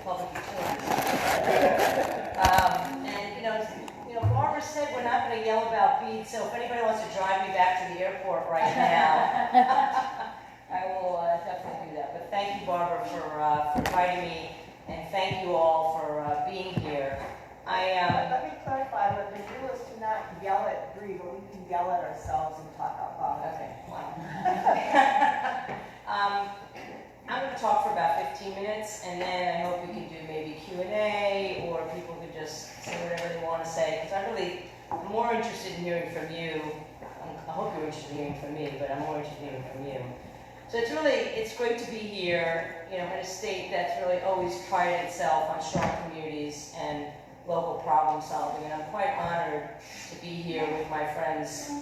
public utilities. And Barbara said we're not going to yell about beats, so if anybody wants to drive me back to the airport right now, I will definitely do that. But thank you, Barbara, for inviting me, and thank you all for being here. Let me clarify, what the rule is to not yell at Bree, but we can yell at ourselves and talk out loud. Okay, wow. I'm going to talk for about 15 minutes, and then I hope we can do maybe Q&A, or people could just say whatever they want to say, because I'm more interested in hearing from you. I hope you're interested in hearing from me, but I'm more interested in hearing from you. So it's great to be here, in a state that's really always prided itself on strong communities and local problem solving, and I'm quite honored to be here with my friends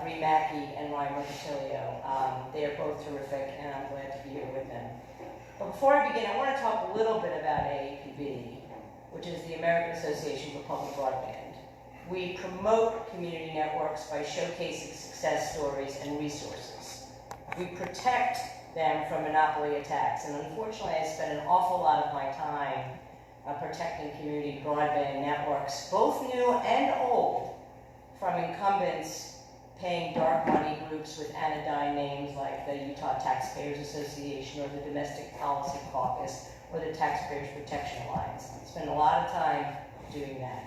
Bree Mackey and Ryan Mercatilio. They are both terrific, and I'm glad to be here with them. But before I begin, I want to talk a little bit about AAPB, which is the American Association for Public Broadband. We promote community networks by showcasing success stories and resources. We protect them from monopoly attacks, and unfortunately I spend an awful lot of my time protecting community broadband networks, both new and old, from incumbents paying dark money groups with anodyne names like the Utah Taxpayers Association or the Domestic Policy Caucus or the Taxpayers Protection Alliance. I spend a lot of time doing that.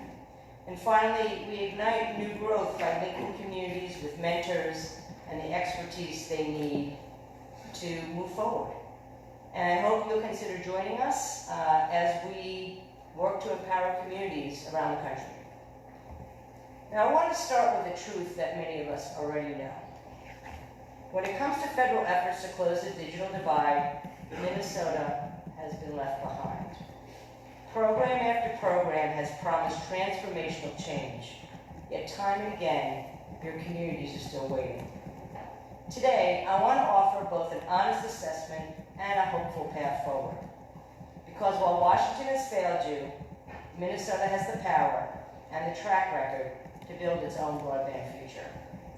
And finally, we ignite new growth by linking communities with mentors and the expertise they need to move forward. And I hope you'll consider joining us as we work to empower communities around the country. Now, I want to start with a truth that many of us already know. When it comes to federal efforts to close the digital divide, Minnesota has been left behind. Program after program has promised transformational change, yet time and again, your communities are still waiting. Today, I want to offer both an honest assessment and a hopeful path forward. Because while Washington has failed you, Minnesota has the power and the track record to build its own broadband future.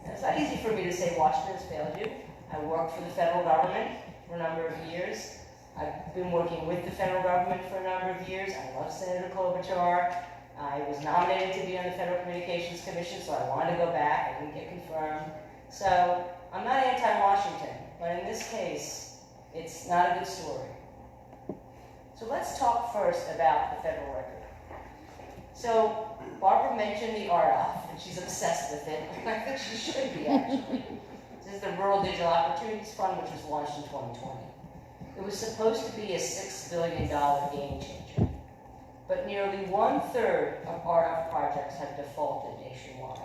And it's not easy for me to say Washington has failed you. I worked for the federal government for a number of years. I've been working with the federal government for a number of years. I love Senator Klobuchar. I was nominated to be on the Federal Communications Commission, so I wanted to go back. I didn't get confirmed. So I'm not anti-Washington, but in this case, it's not a good story. So let's talk first about the federal record. So Barbara mentioned the RDOF, and she's obsessed with it. I think she should be, actually. This is the Rural Digital Opportunities Fund, which was launched in 2020. It was supposed to be a $6 billion game changer. But nearly 1/3 of RDOF projects have defaulted nationwide.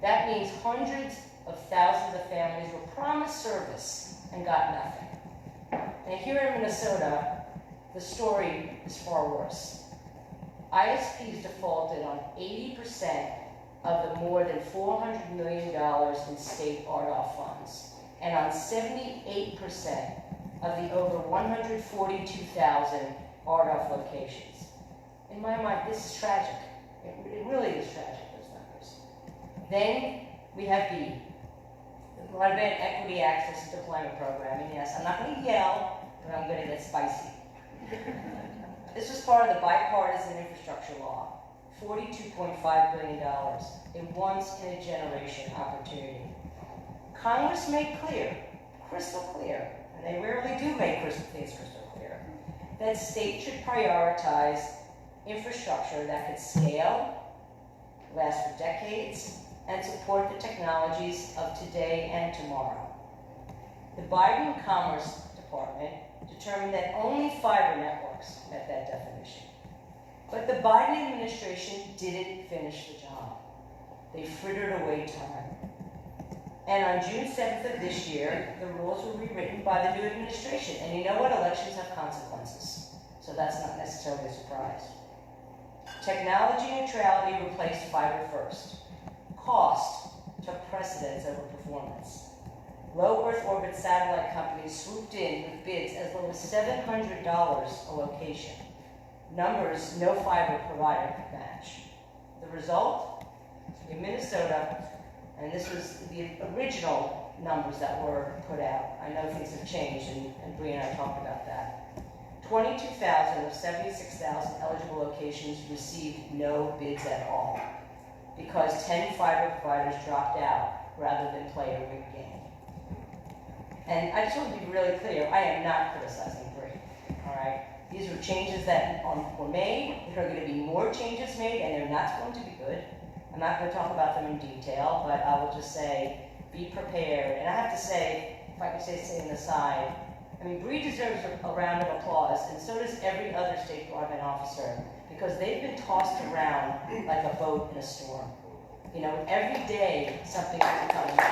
That means hundreds of thousands of families were promised service and got nothing. And here in Minnesota, the story is far worse. ISPs defaulted on 80% of the more than $400 million in state RDOF funds, and on 78% of the over 142,000 RDOF locations. In my mind, this is tragic. It really is tragic, those numbers. Then we have the Broadband Equity Access and Deployment Program. And yes, I'm not going to yell, but I'm going to get spicy. This was part of the bipartisan infrastructure law, $42.5 billion, a once-in-a-generation opportunity. Congress made clear, crystal clear, and they rarely do make things crystal clear, that states should prioritize infrastructure that could scale, last for decades, and support the technologies of today and tomorrow. The Biden Commerce Department determined that only fiber networks met that definition. But the Biden administration didn't finish the job. They frittered away time. And on June 7th of this year, the rules were rewritten by the new administration. And you know what? Elections have consequences. So that's not necessarily a surprise. Technology neutrality replaced fiber first. Cost took precedence over performance. Low Earth orbit satellite companies swooped in with bids as low as $700 a location. Numbers no fiber provider could match. The result? In Minnesota, and this was the original numbers that were put out. I know things have changed, and Bree and I talked about that. 22,000 of 76,000 eligible locations received no bids at all because 10 fiber providers dropped out rather than play a rigged game. And I just want to be really clear, I am not criticizing Bree, all right? These were changes that were made. There are going to be more changes made, and they're not going to be good. I'm not going to talk about them in detail, but I will just say, be prepared. And I have to say, if I could say an aside, I mean, Bree deserves a round of applause, and so does every other state broadband officer, because they've been tossed around like a boat in a storm. You know, every day something is coming out.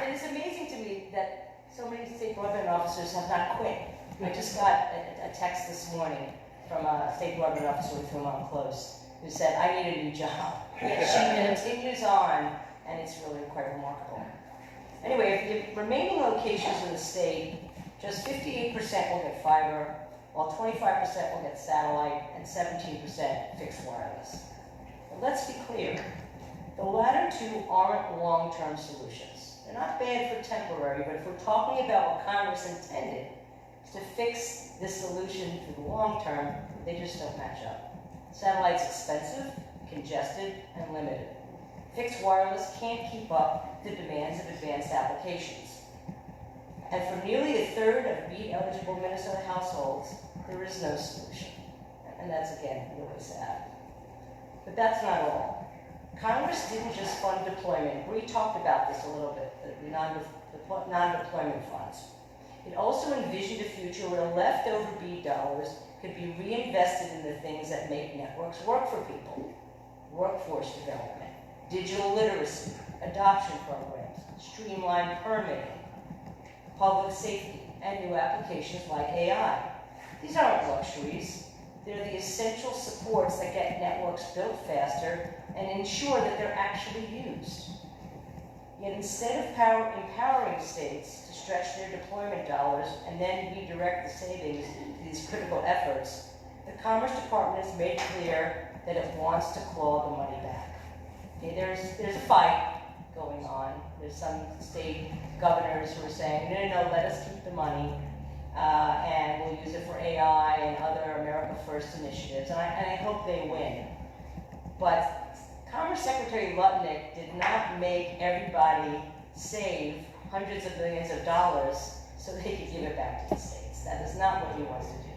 It is amazing to me that so many state broadband officers have not quit. I just got a text this morning from a state broadband officer with whom I'm close, who said, I need a new job. She continues on, and it's really quite remarkable. Anyway, of the remaining locations in the state, just 58% will get fiber, while 25% will get satellite, and 17% fixed wireless. But let's be clear, the latter two aren't long-term solutions. They're not bad for temporary, but if we're talking about what Congress intended to fix this solution for the long term, they just don't match up. Satellite's expensive, congested, and limited. Fixed wireless can't keep up the demands of advanced applications. And for nearly a third of BEAD-eligible Minnesota households, there is no solution. And that's, again, really sad. But that's not all. Congress didn't just fund deployment. We talked about this a little bit, the non-deployment funds. It also envisioned a future where leftover BEAD dollars could be reinvested in the things that make networks work for people. Workforce development, digital literacy, adoption programs, streamlined permitting, public safety, and new applications like AI. These aren't luxuries. They're the essential supports that get networks built faster and ensure that they're actually used. Yet instead of empowering states to stretch their deployment dollars and then redirect the savings to these critical efforts, the Commerce Department has made clear that it wants to claw the money back. Okay, there's a fight going on. There's some state governors who are saying, no, let us keep the money, and we'll use it for AI and other America First initiatives, and I hope they win. But Commerce Secretary Lutnick did not make everybody save hundreds of millions of dollars so they could give it back to the states. That is not what he wants to do.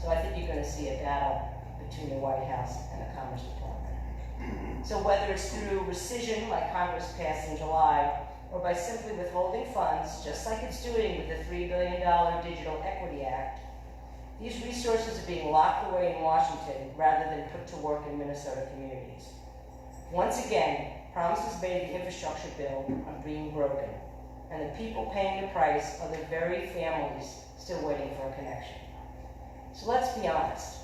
So I think you're going to see a battle between the White House and the Commerce Department. So whether it's through rescission, like Congress passed in July, or by simply withholding funds, just like it's doing with the $3 billion Digital Equity Act, these resources are being locked away in Washington rather than put to work in Minnesota communities. Once again, promises made in the infrastructure bill are being broken, and the people paying the price are the very families still waiting for a connection. So let's be honest.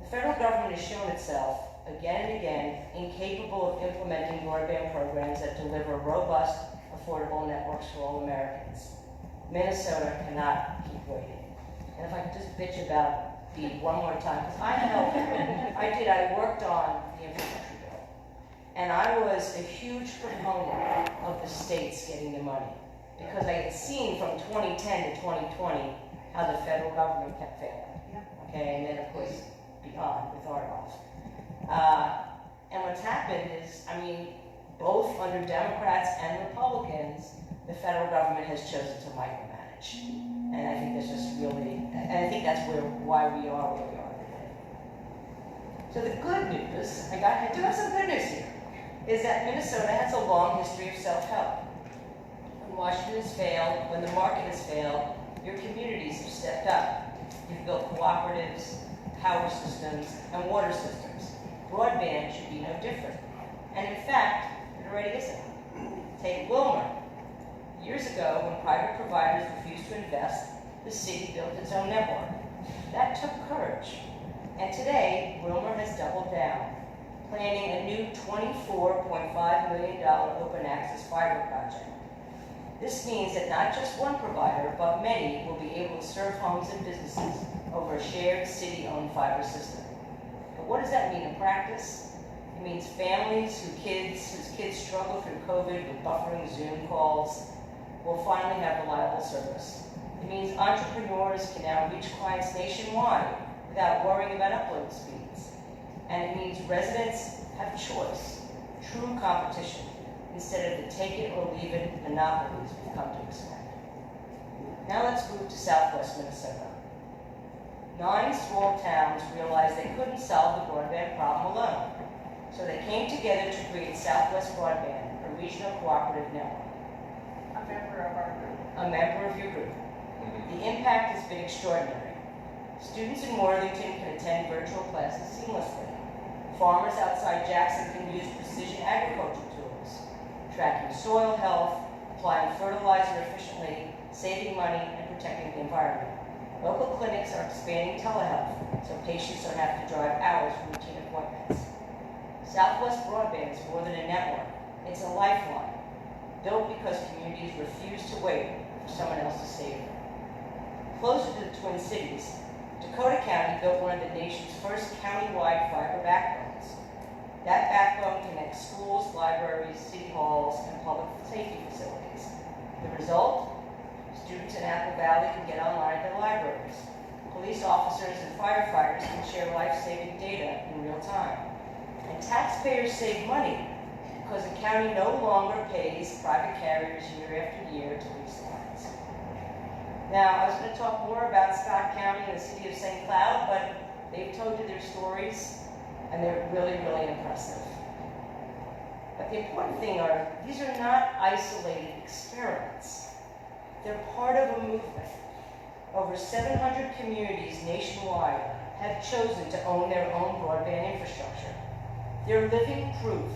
The federal government has shown itself, again and again, incapable of implementing broadband programs that deliver robust, affordable networks for all Americans. Minnesota cannot keep waiting. And if I could just bitch about BEAD one more time, because I worked on the infrastructure bill. And I was a huge proponent of the states getting the money, because I had seen from 2010 to 2020 how the federal government kept failing. Okay, and then of course beyond with RDOF. And what's happened is, I mean, both under Democrats and Republicans, the federal government has chosen to micromanage. And I think that's just really, and I think that's why we are where we are today. So the good news, I do have some good news here, is that Minnesota has a long history of self-help. When Washington has failed, when the market has failed, your communities have stepped up. You've built cooperatives, power systems, and water systems. Broadband should be no different. And in fact, it already isn't. Take Wilmer. Years ago, when private providers refused to invest, the city built its own network. That took courage. And today, Wilmer has doubled down, planning a new $24.5 million open access fiber project. This means that not just one provider, but many will be able to serve homes and businesses over a shared city-owned fiber system. But what does that mean in practice? It means families whose kids struggle through COVID with buffering Zoom calls, will finally have reliable service. It means entrepreneurs can now reach clients nationwide without worrying about upload speeds. And it means residents have choice, true competition, instead of the take it or leave it monopolies we've come to expect. Now let's move to Southwest Minnesota. 9 small towns realized they couldn't solve the broadband problem alone. So they came together to create Southwest Broadband, a regional cooperative network. A member of our group. A member of your group. The impact has been extraordinary. Students in Worthington can attend virtual classes seamlessly. Farmers outside Jackson can use precision agriculture tools, tracking soil health, applying fertilizer efficiently, saving money, and protecting the environment. Local clinics are expanding telehealth, so patients don't have to drive hours for routine appointments. Southwest Broadband is more than a network. It's a lifeline, built because communities refuse to wait for someone else to save them. Closer to the Twin Cities, Dakota County built one of the nation's first county-wide fiber backbones. That backbone connects schools, libraries, city halls, and public safety facilities. The result? Students in Apple Valley can get online at their libraries. Police officers and firefighters can share life-saving data in real time. And taxpayers save money because the county no longer pays private carriers year after year to lease lines. Now, I was going to talk more about Scott County and the city of St. Cloud, but they've told you their stories, and they're really, really impressive. But the important thing are, these are not isolated experiments. They're part of a movement. Over 700 communities nationwide have chosen to own their own broadband infrastructure. They're living proof.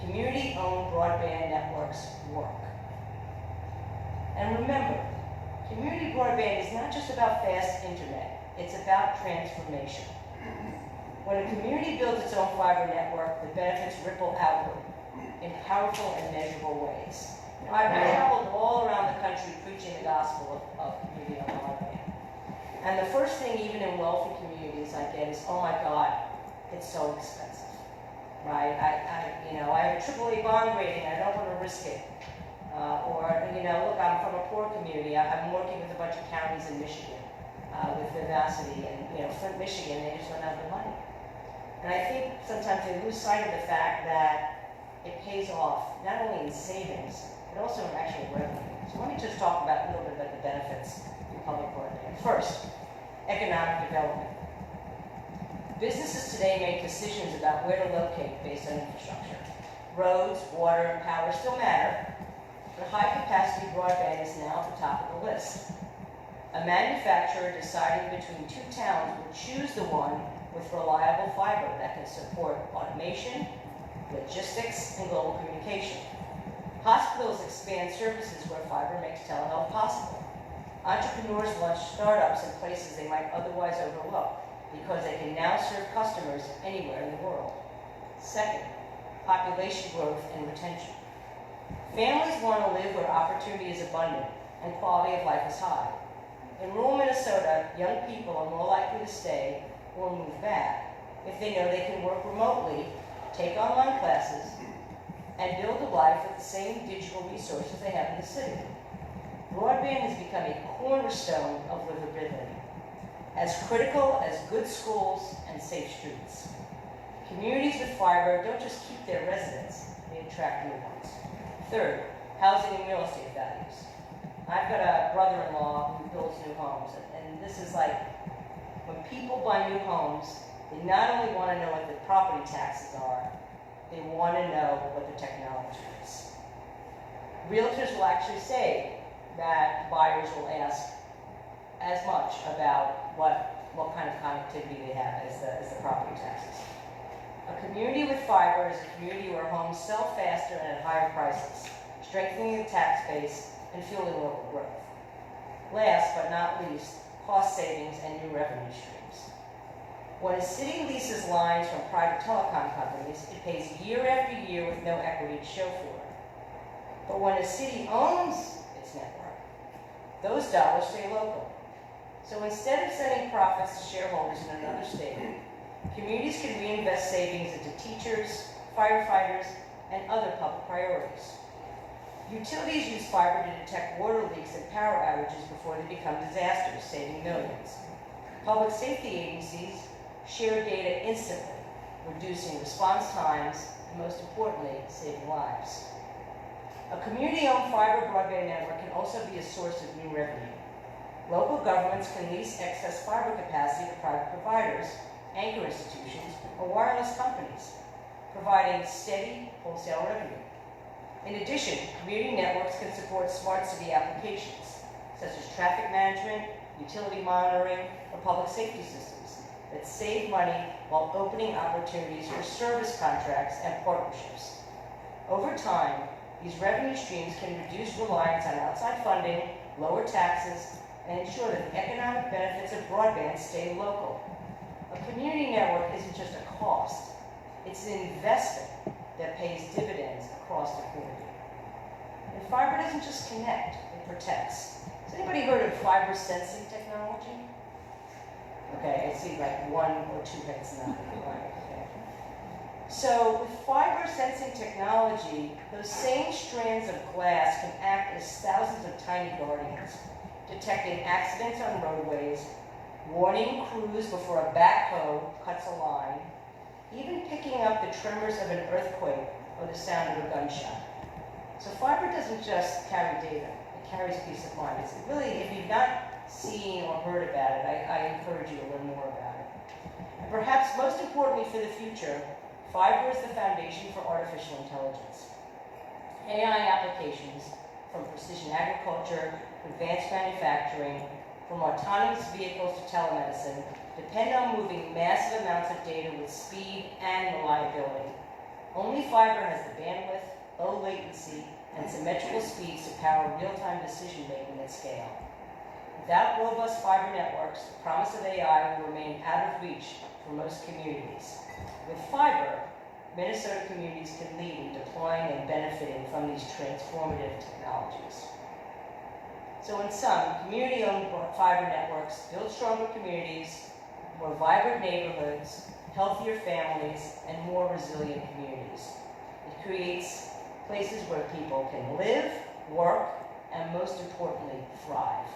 Community-owned broadband networks work. And remember, community broadband is not just about fast internet, it's about transformation. When a community builds its own fiber network, the benefits ripple outward in powerful and measurable ways. I've traveled all around the country preaching the gospel of community-owned broadband. And the first thing, even in wealthy communities, I get is, oh my God, it's so expensive, right? I have a AAA bond rating, I don't want to risk it. Look, I'm from a poor community. I'm working with a bunch of counties in Michigan, with Vivacity, and Flint, Michigan, they just don't have the money. And I think sometimes they lose sight of the fact that it pays off, not only in savings, but also in actual revenue. So let me just talk about a little bit about the benefits of public broadband. First, economic development. Businesses today make decisions about where to locate based on infrastructure. Roads, water, and power still matter, but high-capacity broadband is now at the top of the list. A manufacturer deciding between 2 towns will choose the one with reliable fiber that can support automation, logistics, and global communication. Hospitals expand services where fiber makes telehealth possible. Entrepreneurs launch startups in places they might otherwise overlook because they can now serve customers anywhere in the world. Second, population growth and retention. Families want to live where opportunity is abundant and quality of life is high. In rural Minnesota, young people are more likely to stay or move back if they know they can work remotely, take online classes, and build a life with the same digital resources they have in the city. Broadband has become a cornerstone of livability, as critical as good schools and safe streets. Communities with fiber don't just keep their residents, they attract new ones. Third, housing and real estate values. I've got a brother-in-law who builds new homes, and this is like, when people buy new homes, they not only want to know what the property taxes are, they want to know what the technology is. Realtors will actually say that buyers will ask as much about what kind of connectivity they have as the property taxes. A community with fiber is a community where homes sell faster and at higher prices, strengthening the tax base and fueling local growth. Last but not least, cost savings and new revenue streams. When a city leases lines from private telecom companies, it pays year after year with no equity to show for it. But when a city owns its network, those dollars stay local. So instead of sending profits to shareholders in another state, communities can reinvest savings into teachers, firefighters, and other public priorities. Utilities use fiber to detect water leaks and power outages before they become disasters, saving millions. Public safety agencies share data instantly, reducing response times, and most importantly, saving lives. A community-owned fiber broadband network can also be a source of new revenue. Local governments can lease excess fiber capacity to private providers, anchor institutions, or wireless companies, providing steady wholesale revenue. In addition, community networks can support smart city applications, such as traffic management, utility monitoring, or public safety systems that save money while opening opportunities for service contracts and partnerships. Over time, these revenue streams can reduce reliance on outside funding, lower taxes, and ensure that the economic benefits of broadband stay local. A community network isn't just a cost, it's an investment that pays dividends across the community. And fiber doesn't just connect, it protects. Has anybody heard of fiber sensing technology? Okay, I see like one or two heads nodding. Right, okay. So with fiber sensing technology, those same strands of glass can act as thousands of tiny guardians, detecting accidents on roadways, warning crews before a backhoe cuts a line, even picking up the tremors of an earthquake or the sound of a gunshot. So fiber doesn't just carry data, it carries peace of mind. It's really, if you've not seen or heard about it, I encourage you to learn more about it. And perhaps most importantly for the future, fiber is the foundation for artificial intelligence. AI applications, from precision agriculture to advanced manufacturing, from autonomous vehicles to telemedicine, depend on moving massive amounts of data with speed and reliability. Only fiber has the bandwidth, low latency, and symmetrical speeds to power real-time decision-making at scale. Without robust fiber networks, the promise of AI will remain out of reach for most communities. With fiber, Minnesota communities can lead in deploying and benefiting from these transformative technologies. So in sum, community-owned fiber networks build stronger communities, more vibrant neighborhoods, healthier families, and more resilient communities. It creates places where people can live, work, and most importantly, thrive.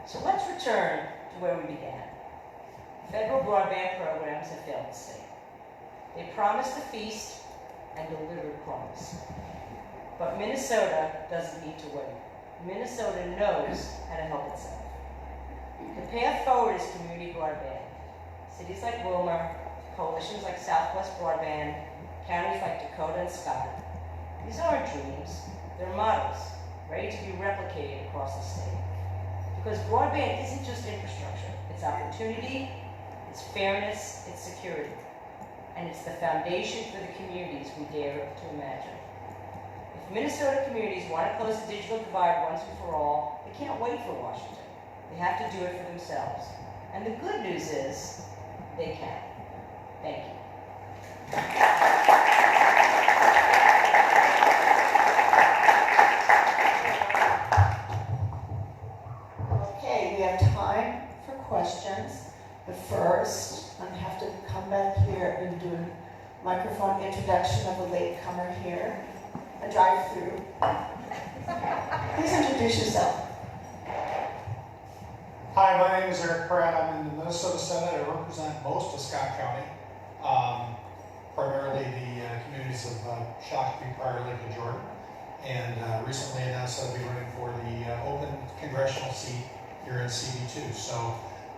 So let's return to where we began. Federal broadband programs have failed the state. They promised a feast and delivered crumbs. But Minnesota doesn't need to wait. Minnesota knows how to help itself. The path forward is community broadband. Cities like Wilmer, coalitions like Southwest Broadband, counties like Dakota and Scott. These aren't dreams, they're models, ready to be replicated across the state. Because broadband isn't just infrastructure, it's opportunity, it's fairness, it's security. And it's the foundation for the communities we dare to imagine. If Minnesota communities want to close the digital divide once and for all, they can't wait for Washington. They have to do it for themselves. And the good news is, they can. Thank you. Okay, we have time for questions, but first, I have to come back here and do a microphone introduction of a latecomer here, a drive-through. Please introduce yourself. Hi, my name is Eric Pratt. I'm in the Minnesota Senate. I represent most of Scott County, primarily the communities of Shakopee, Prior Lake, and Jordan. And recently announced I'll be running for the open congressional seat here in CB2. So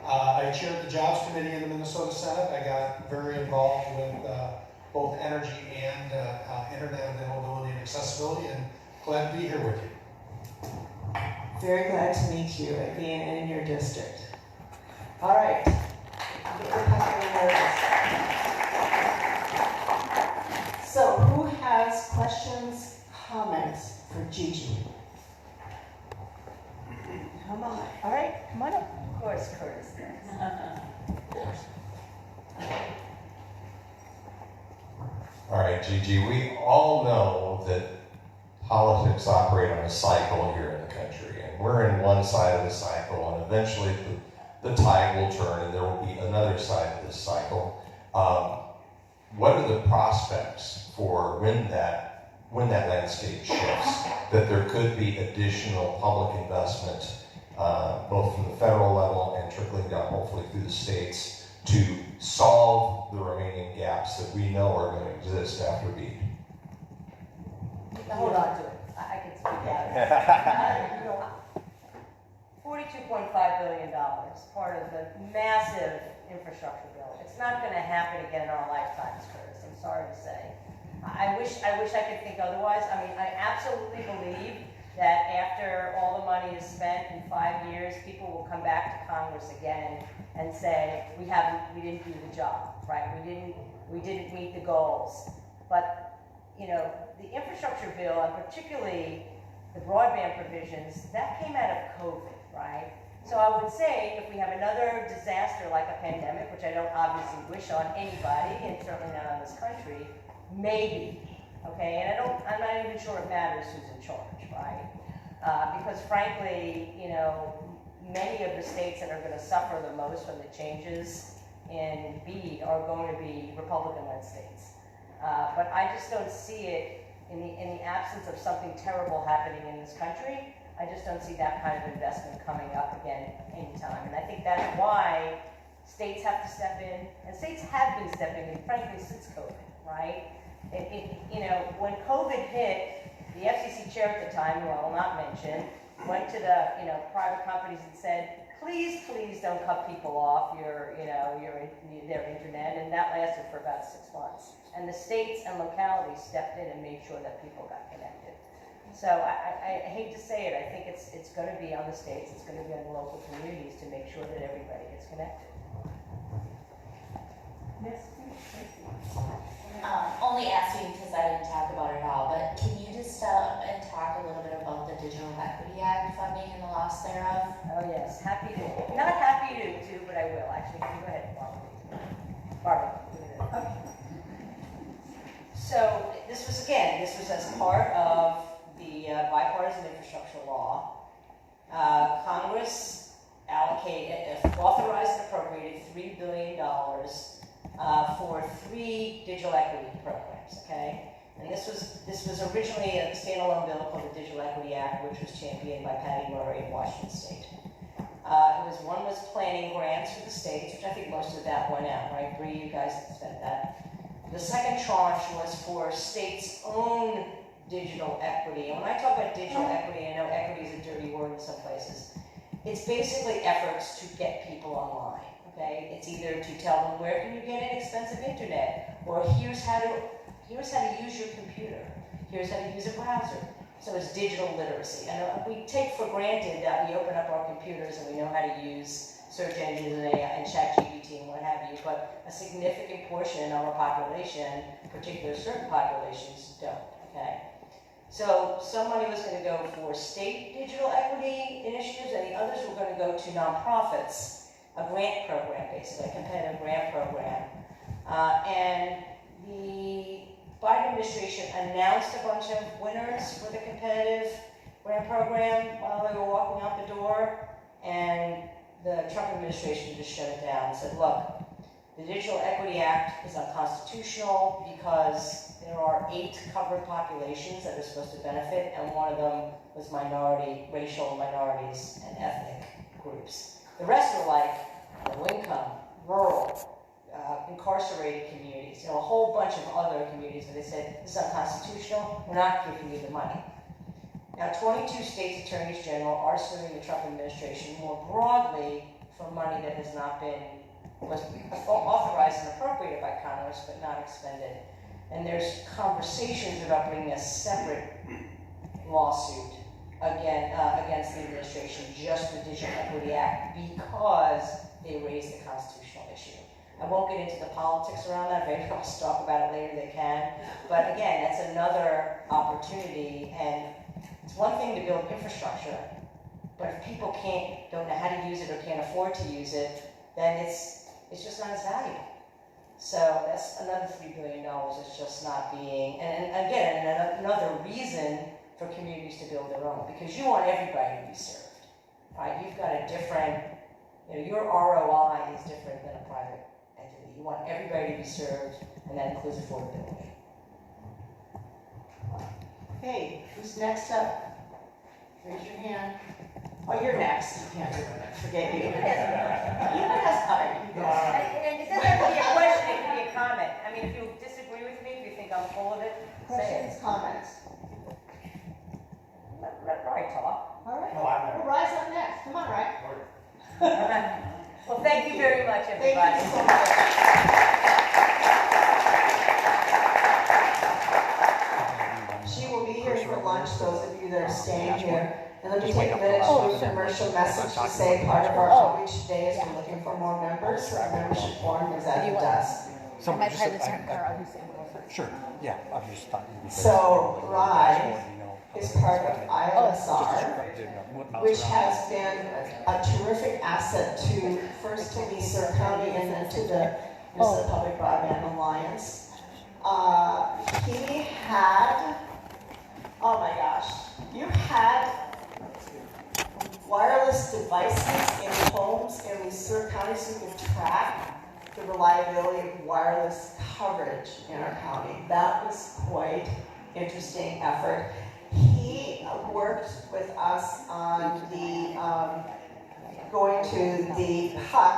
I chaired the Jobs Committee in the Minnesota Senate. I got very involved with both energy and internet availability and accessibility, and glad to be here with you. Very glad to meet you and being in your district. All right. So, who has questions, comments for Gigi? Come on. All right, come on up. Of course, Curtis does. All right, Gigi, we all know that politics operate on a cycle here in the country, and we're in one side of the cycle, and eventually the tide will turn and there will be another side of this cycle. What are the prospects for when that when that landscape shifts, that there could be additional public investment, both from the federal level and trickling down hopefully through the states, to solve the remaining gaps that we know are going to exist after BEAD. Now, hold on to it. I can speak out. $42.5 billion, part of the massive infrastructure bill. It's not going to happen again in our lifetimes, Curtis. I'm sorry to say. I wish I could think otherwise. I mean, I absolutely believe that after all the money is spent in 5 years, people will come back to Congress again and say, we didn't do the job, right? We didn't meet the goals. But, you know, the infrastructure bill, and particularly the broadband provisions, that came out of COVID, right? So I would say if we have another disaster like a pandemic, which I don't obviously wish on anybody, and certainly not on this country, maybe, okay? And I'm not even sure it matters who's in charge, right? Because frankly, you know, many of the states that are going to suffer the most from the changes in BEAD are going to be Republican-led states. But I just don't see it in the absence of something terrible happening in this country. I just don't see that kind of investment coming up again anytime. And I think that's why states have to step in, and states have been stepping in, frankly, since COVID, right? You know, when COVID hit, the FCC chair at the time, who I will not mention, went to the private companies and said, please don't cut people off their internet, and that lasted for about 6 months. And the states and localities stepped in and made sure that people got connected. So I hate to say it, I think it's going to be on the states, it's going to be on the local communities to make sure that everybody gets connected. Yes, only asking because I didn't talk about it all, but can you just talk a little bit about the Digital Equity Act funding and the loss thereof? Oh yes, happy to. Not happy to, but I will actually. Go ahead, Barbara. Okay. So this was as part of the bipartisan infrastructure law. Congress authorized and appropriated $3 billion for 3 digital equity programs. Okay. And this was originally a standalone bill called the Digital Equity Act, which was championed by Patty Murray in Washington State. One was planning grants for the states, which I think most of that went out, right? Bree, you guys spent that. The second tranche was for states' own digital equity. And when I talk about digital equity, I know equity is a dirty word in some places. It's basically efforts to get people online. Okay, it's either to tell them where can you get inexpensive internet, or here's how to use your computer. Here's how to use a browser. So it's digital literacy. And we take for granted that we open up our computers and we know how to use search engines and AI and ChatGPT and what have you, but a significant portion of our population, particularly certain populations, don't, okay? So some money was going to go for state digital equity initiatives, and the others were going to go to nonprofits, a grant program, basically, a competitive grant program. And the Biden administration announced a bunch of winners for the competitive grant program while they were walking out the door, and the Trump administration just shut it down and said, look, the Digital Equity Act is unconstitutional because there are 8 covered populations that are supposed to benefit, and one of them was racial minorities and ethnic groups. The rest were like low income, rural, incarcerated communities, a whole bunch of other communities where they said, this is unconstitutional, we're not giving you the money. Now, 22 states' attorneys general are suing the Trump administration more broadly for money that was authorized and appropriated by Congress, but not expended. And there's conversations about bringing a separate lawsuit against the administration, just the Digital Equity Act, because they raised the constitutional issue. I won't get into the politics around that. Maybe I'll talk about it later, they can. But again, that's another opportunity. And it's one thing to build infrastructure, but if people don't know how to use it or can't afford to use it, then it's just not as valuable. So that's another $3 billion that's just not being, and again, another reason for communities to build their own, because you want everybody to be served, right? You've got a different, your ROI is different than a private entity. You want everybody to be served, and that includes affordability. Okay, who's next up? Raise your hand. Oh, you're next. You can't forget you. Yes, all right, you go. And it doesn't have to be a question, it can be a comment. I mean, if you disagree with me, if you think I'm full of it, say Questions, comments? it. Let Ryan talk. All right. No, I'm Well, Rye's up next. Come on, Rye. Well, thank you very much, Thank everybody. you so much. She will be here for lunch, those of you that are staying here. And let me take a minute to do a commercial message to say part of our outreach today is we're looking for more members. So our membership form is at the desk. My partner's from Carl, who's in Wilford. Sure, yeah, I just thought you'd be. So Rye is part of ILSR, which has been a terrific asset to first to Lisa County and then to the Minnesota Public Broadband Alliance. He had, oh my gosh, you had wireless devices in homes in Lisa County so you could track the reliability of wireless coverage in our county. That was quite interesting effort. He worked with us on the going to the PUC,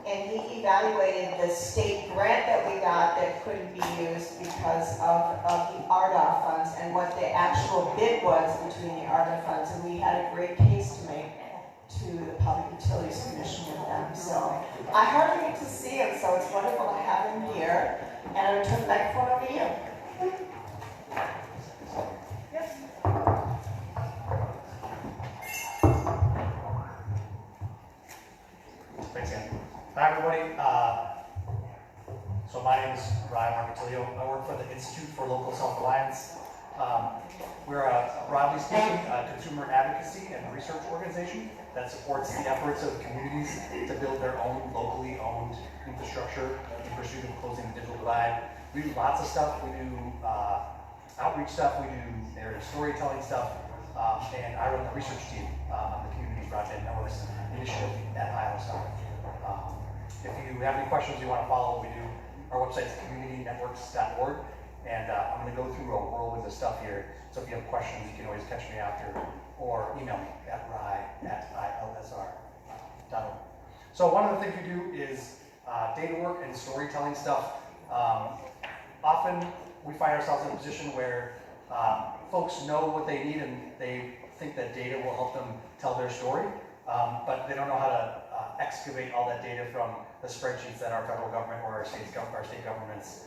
and he evaluated the state grant that we got that couldn't be used because of the RDOF funds and what the actual bid was between the RDOF funds, and we had a great case to make to the Public Utilities Commission with them. So I hardly get to see him, so it's wonderful to have him here. And I'm going to turn the microphone over to you. Yes. Thanks, Ann. Hi, everybody. So my name is Ryan Marcatillo. I work for the Institute for Local Self-Reliance. We're a, broadly speaking, consumer advocacy and research organization that supports the efforts of communities to build their own locally owned infrastructure in pursuit of closing the digital divide. We do lots of stuff. We do outreach stuff. We do narrative storytelling stuff. And I run the research team on the Community Broadband Networks initiative at ILSR. If you have any questions you want to follow what we do, our website is communitynetworks.org. And I'm going to go through a whirlwind of stuff here. So if you have questions, you can always catch me after or email me at ry@ilsr.org. So one of the things we do is data work and storytelling stuff. Often we find ourselves in a position where folks know what they need and they think that data will help them tell their story, but they don't know how to excavate all that data from the spreadsheets that our federal government or our state governments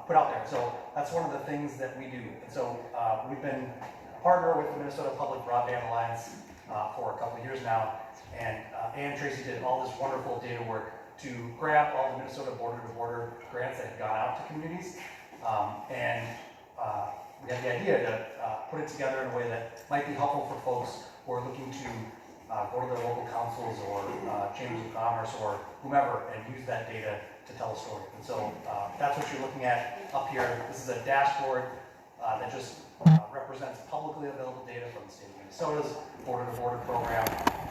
put out there. So that's one of the things that we do. And so we've been a partner with the Minnesota Public Broadband Alliance for a couple of years now. And Ann Tracy did all this wonderful data work to grab all the Minnesota border-to-border grants that had gone out to communities. We had the idea to put it together in a way that might be helpful for folks who are looking to go to their local councils or chambers of commerce or whomever and use that data to tell a story. And so that's what you're looking at up here. This is a dashboard that just represents publicly available data from the state of Minnesota's border-to-border program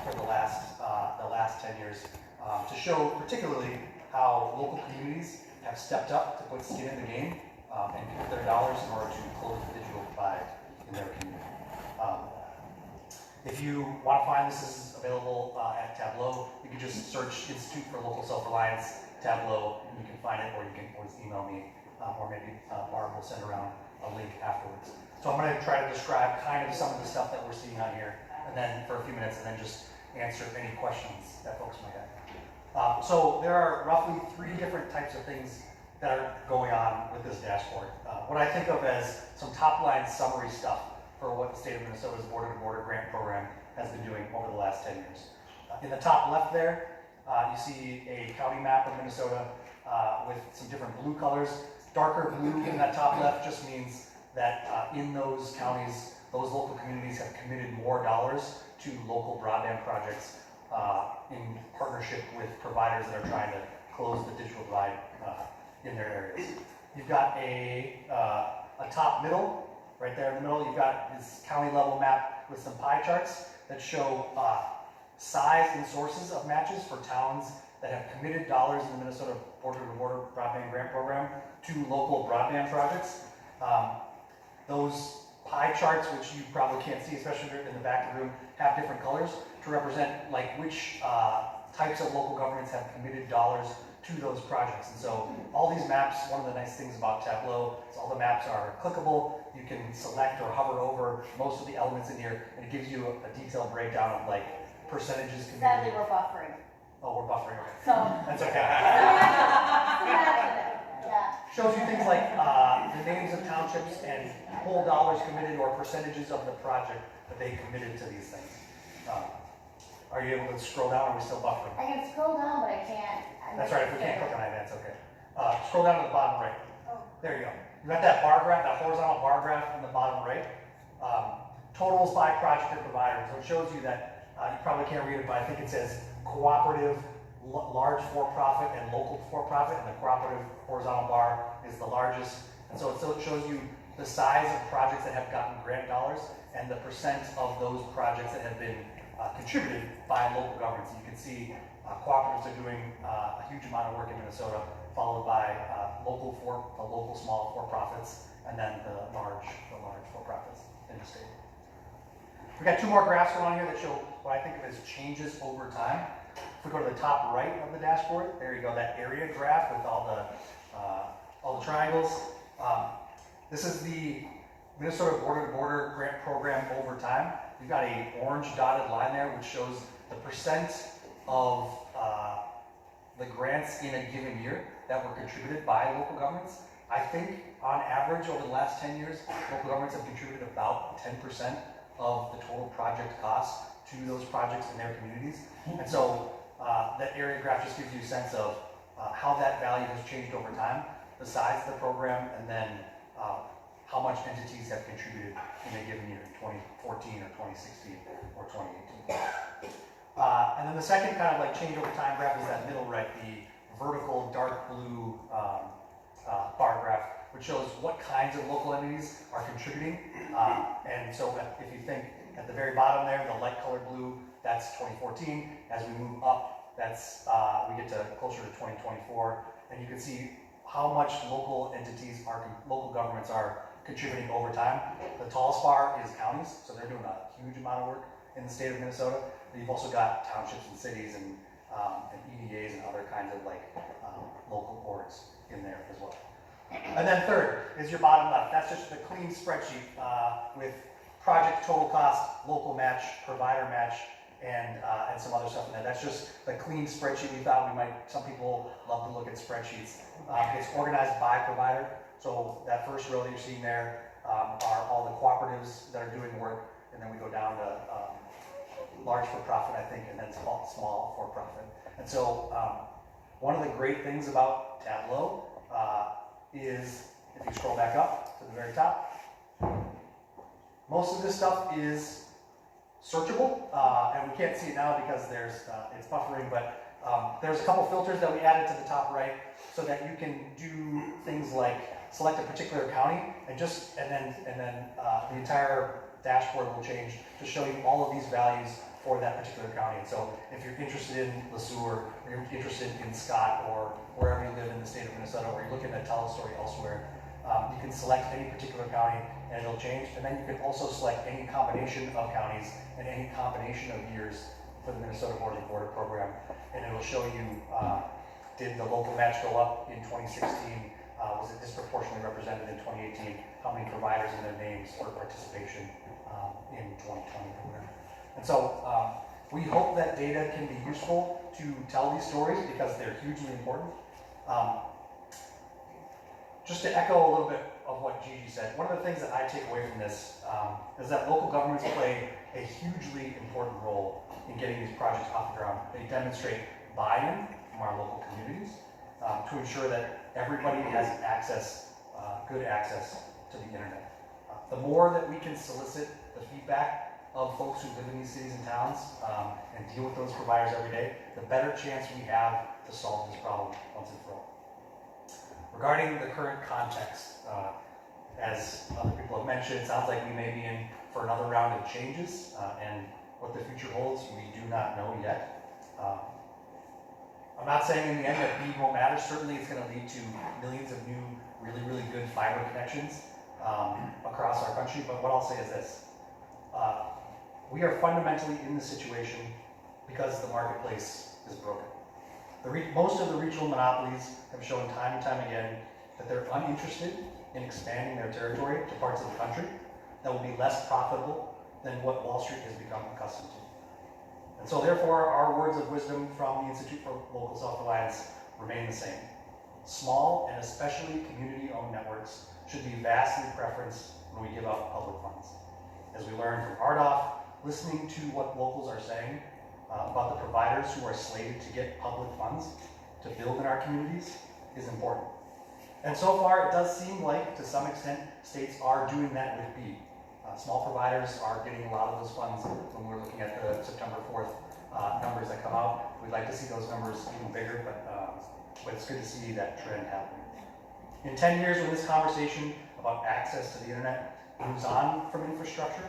for the last 10 years to show particularly how local communities have stepped up to put skin in the game and commit their dollars in order to close the digital divide in their community. If you want to find this, is available at Tableau. You can just search Institute for Local Self-Reliance, Tableau, and you can find it, or you can always email me, or maybe Barb will send around a link afterwards. So I'm going to try to describe kind of some of the stuff that we're seeing on here, and then for a few minutes, and then just answer any questions that folks might have. So there are roughly 3 different types of things that are going on with this dashboard. What I think of as some top-line summary stuff for what the state of Minnesota's border-to-border grant program has been doing over the last 10 years. In the top left there, you see a county map of Minnesota with some different blue colors. Darker blue in that top left just means that in those counties, those local communities have committed more dollars to local broadband projects in partnership with providers that are trying to close the digital divide in their areas. You've got a top middle. Right there in the middle, you've got this county level map with some pie charts that show size and sources of matches for towns that have committed dollars in the Minnesota border-to-border broadband grant program to local broadband projects. Those pie charts, which you probably can't see, especially if you're in the back of the room, have different colors to represent like which types of local governments have committed dollars to those projects. And so all these maps, one of the nice things about Tableau is all the maps are clickable. You can select or hover over most of the elements in here, and it gives you a detailed breakdown of like percentages committed. Sadly, we're buffering. Oh, we're buffering, okay. So, That's okay. imagine it. Yeah. Shows you things like the names of townships and whole dollars committed or percentages of the project that they committed to these things. Are you able to scroll down, or are we still buffering? I can scroll down, but I can't. That's right, if we can't click on it, that's okay. Scroll down to the bottom right. There you go. You got that bar graph, that horizontal bar graph in the bottom right. Totals by project or provider. So it shows you that, you probably can't read it, but I think it says cooperative, large for-profit, and local for-profit, and the cooperative horizontal bar is the largest. And so it shows you the size of projects that have gotten grant dollars and the percent of those projects that have been contributed by local governments. You can see cooperatives are doing a huge amount of work in Minnesota, followed by local small for-profits, and then the large for-profits in the state. We got two more graphs going on here that show what I think of as changes over time. If we go to the top right of the dashboard, there you go, that area graph with all the triangles. This is the Minnesota border-to-border grant program over time. You've got an orange dotted line there, which shows the percent of the grants in a given year that were contributed by local governments. I think on average over the last 10 years, local governments have contributed about 10% of the total project cost to those projects in their communities. And so that area graph just gives you a sense of how that value has changed over time, the size of the program, and then how much entities have contributed in a given year, 2014 or 2016 or 2018. And then the second kind of like change over time graph is that middle right, the vertical dark blue bar graph, which shows what kinds of local entities are contributing. And so if you think at the very bottom there, the light colored blue, that's 2014. As we move up, that's we get to closer to 2024, and you can see how much local governments are contributing over time. The tallest bar is counties, so they're doing a huge amount of work in the state of Minnesota. But you've also got townships and cities and EDAs and other kinds of like local boards in there as well. And then third is your bottom left. That's just the clean spreadsheet with project total cost, local match, provider match, and some other stuff in there. That's just the clean spreadsheet. We thought some people love to look at spreadsheets. It's organized by provider. So that first row that you're seeing there are all the cooperatives that are doing work, and then we go down to large for-profit, I think, and then small for-profit. And so one of the great things about Tableau is, if you scroll back up to the very top, most of this stuff is searchable, and we can't see it now because it's buffering, but there's a couple filters that we added to the top right so that you can do things like select a particular county and then the entire dashboard will change to show you all of these values for that particular county. And so if you're interested in LeSueur, or you're interested in Scott, or wherever you live in the state of Minnesota, or you're looking at tell a story elsewhere, you can select any particular county and it'll change. And then you can also select any combination of counties and any combination of years for the Minnesota border-to-border program. And it'll show you, did the local match go up in 2016? Was it disproportionately represented in 2018? How many providers and their names for participation in 2020 program? And so we hope that data can be useful to tell these stories because they're hugely important. Just to echo a little bit of what Gigi said, one of the things that I take away from this is that local governments play a hugely important role in getting these projects off the ground. They demonstrate buy-in from our local communities to ensure that everybody has good access to the internet. The more that we can solicit the feedback of folks who live in these cities and towns and deal with those providers every day, the better chance we have to solve this problem once and for all. Regarding the current context, as other people have mentioned, it sounds like we may be in for another round of changes, and what the future holds, we do not know yet. I'm not saying in the end that BEAD won't matter. Certainly it's going to lead to millions of new, really, really good fiber connections. across our country, but what I'll say is this. We are fundamentally in the situation because the marketplace is broken. Most of the regional monopolies have shown time and time again that they're uninterested in expanding their territory to parts of the country that will be less profitable than what Wall Street has become accustomed to. And so therefore, our words of wisdom from the Institute for Local Self-Reliance remain the same. Small and especially community-owned networks should be vastly preferenced when we give out public funds. As we learned from RDOF, listening to what locals are saying about the providers who are slated to get public funds to build in our communities is important. And so far, it does seem like, to some extent, states are doing that with BEAD. Small providers are getting a lot of those funds when we're looking at the September 4th numbers that come out. We'd like to see those numbers even bigger, but it's good to see that trend happening. In 10 years, when this conversation about access to the internet moves on from infrastructure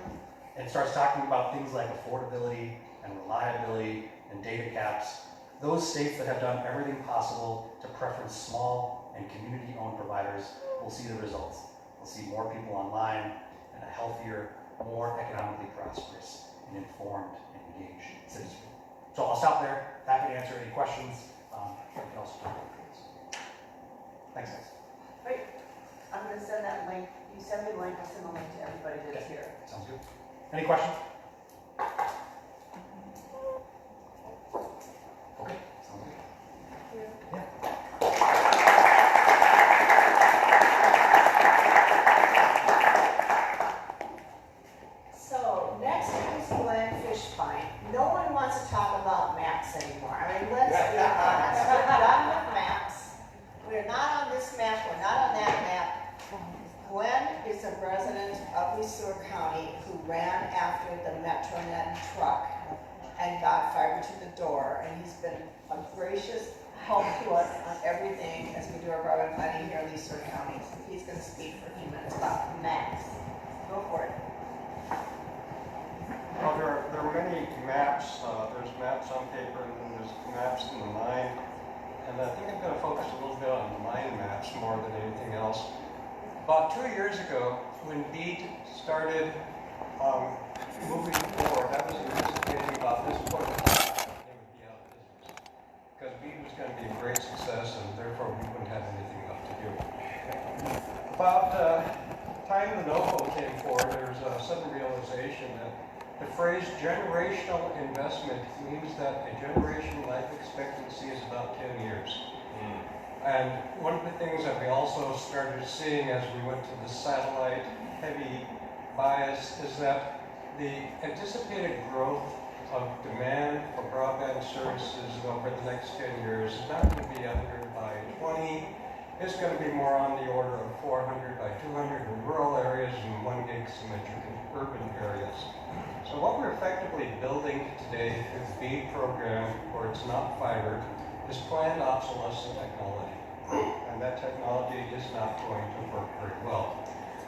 and starts talking about things like affordability and reliability and data caps, those states that have done everything possible to preference small and community-owned providers will see the results. We'll see more people online and a healthier, more economically prosperous and informed and engaged citizenry. So I'll stop there. Happy to answer any questions. We can also talk about this. Thanks, guys. Great. I'm going to send that link. You send me the link, I'll send the link to everybody that's here. Sounds good. Any questions? Okay, sounds good. Yeah. So next is Glenn Fishbein. No one wants to talk about maps anymore. I mean, let's be honest. We're done with maps. We're not on this map. We're not on that map. Glenn is a resident of Leesure County who ran after the MetroNet truck and got fiber to the door. And he's been a gracious help to us on everything as we do our broadband planning here in Leesure County. So he's going to speak for a few minutes about maps. Go for it. Well, there are many maps. There's maps on paper, and then there's maps in the mind. And I think I'm going to focus a little bit on the mind maps more than anything else. About 2 years ago, when BEAD started moving forward, I was anticipating about this point in time it would be out of business. Because BEAD was going to be a great success, and therefore we wouldn't have anything left to do. About time the NOFO came forward, there was a sudden realization that the phrase generational investment means that a generation life expectancy is about 10 years. And one of the things that we also started seeing as we went to the satellite heavy bias is that the anticipated growth of demand for broadband services over the next 10 years is not going to be 100 by 20. It's going to be more on the order of 400 by 200 in rural areas and 1 gig symmetric in urban areas. So what we're effectively building today through the BEAD program, where it's not fiber, is planned obsolescent technology. And that technology is not going to work very well.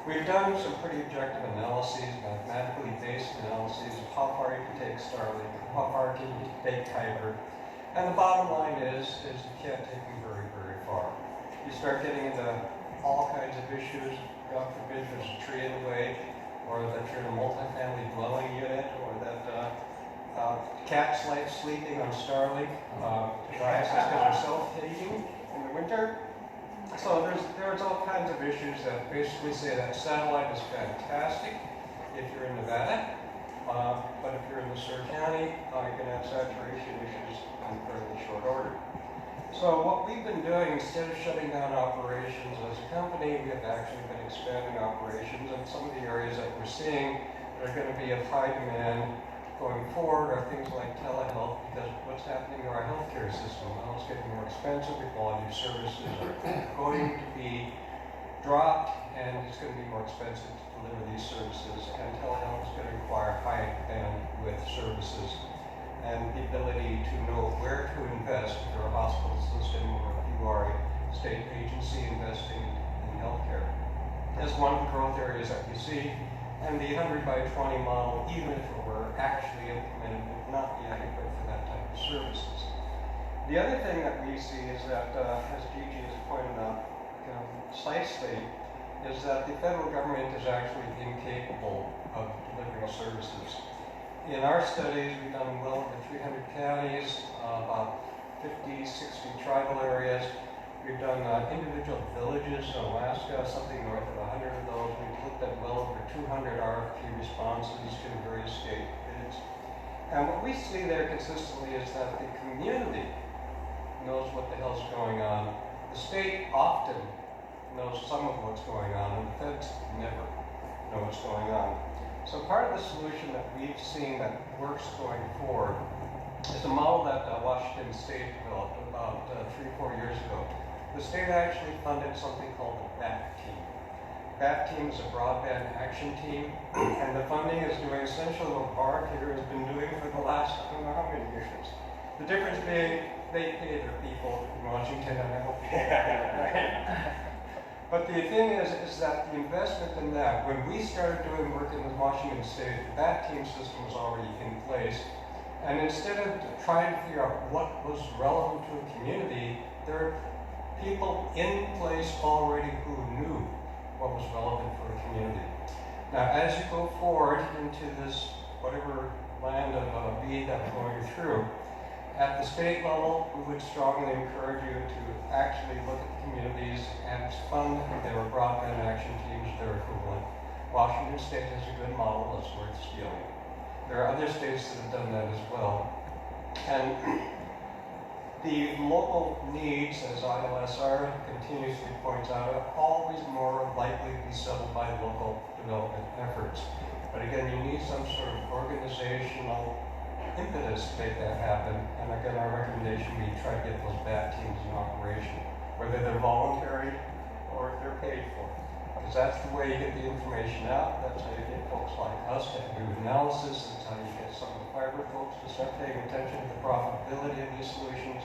We've done some pretty objective analyses, mathematically based analyses of how far you can take Starlink, how far you can take Kuiper. And the bottom line is you can't take them very, very far. You start getting into all kinds of issues. God forbid there's a tree in the way, or that you're in a multifamily dwelling unit, or that cats like sleeping on Starlink devices because they're self-heating in the winter. So there's all kinds of issues that basically say that satellite is fantastic if you're in Nevada, but if you're in Leesure County, you can have saturation issues in fairly short order. So what we've been doing, instead of shutting down operations as a company, we have actually been expanding operations, and some of the areas that we're seeing that are going to be of high demand going forward are things like telehealth, because what's happening to our healthcare system? Well, it's getting more expensive, the quality of services are going to be dropped, and it's going to be more expensive to deliver these services, and telehealth is going to require high bandwidth services and the ability to know where to invest if you're a hospital system or if you are a state agency investing in healthcare. That's one of the growth areas that we see, and the 100 by 20 model, even if it were actually implemented, would not be adequate for that type of services. The other thing that we see is that, as Gigi has pointed out, precisely, is that the federal government is actually incapable of delivering services. In our studies, we've done well over 300 counties, about 50, 60 tribal areas. We've done individual villages in Alaska, something north of 100 of those. We've looked at well over 200 RFP responses to various state bids. And what we see there consistently is that the community knows what the hell's going on. The state often knows some of what's going on, and the feds never know what's going on. So part of the solution that we've seen that works going forward is a model that Washington State developed about 3 or 4 years ago. The state actually funded something called the BAT team. BAT team is a broadband action team, and the funding is doing essentially what Barb here has been doing for the last, I don't know how many years. The difference being they pay their people in Washington and I hope they But the thing is that the investment in that, when we started doing work in Washington State, that team system was already in place. And instead of trying to figure out what was relevant to a community, there are people in place already who knew what was relevant for a community. Now, as you go forward into this, whatever land of BEAD that we're going through, at the state level, we would strongly encourage you to actually look at the communities and fund their broadband action teams, their equivalent. Washington State has a good model that's worth stealing. There are other states that have done that as well. And the local needs, as ILSR continuously points out, are always more likely to be settled by local development efforts. But again, you need some sort of organizational impetus to make that happen. And again, our recommendation, we try to get those BAT teams in operation, whether they're voluntary or if they're paid for. Because that's the way you get the information out. That's how you get folks like us to do analysis. That's how you get some of the fiber folks to start paying attention to the profitability of these solutions.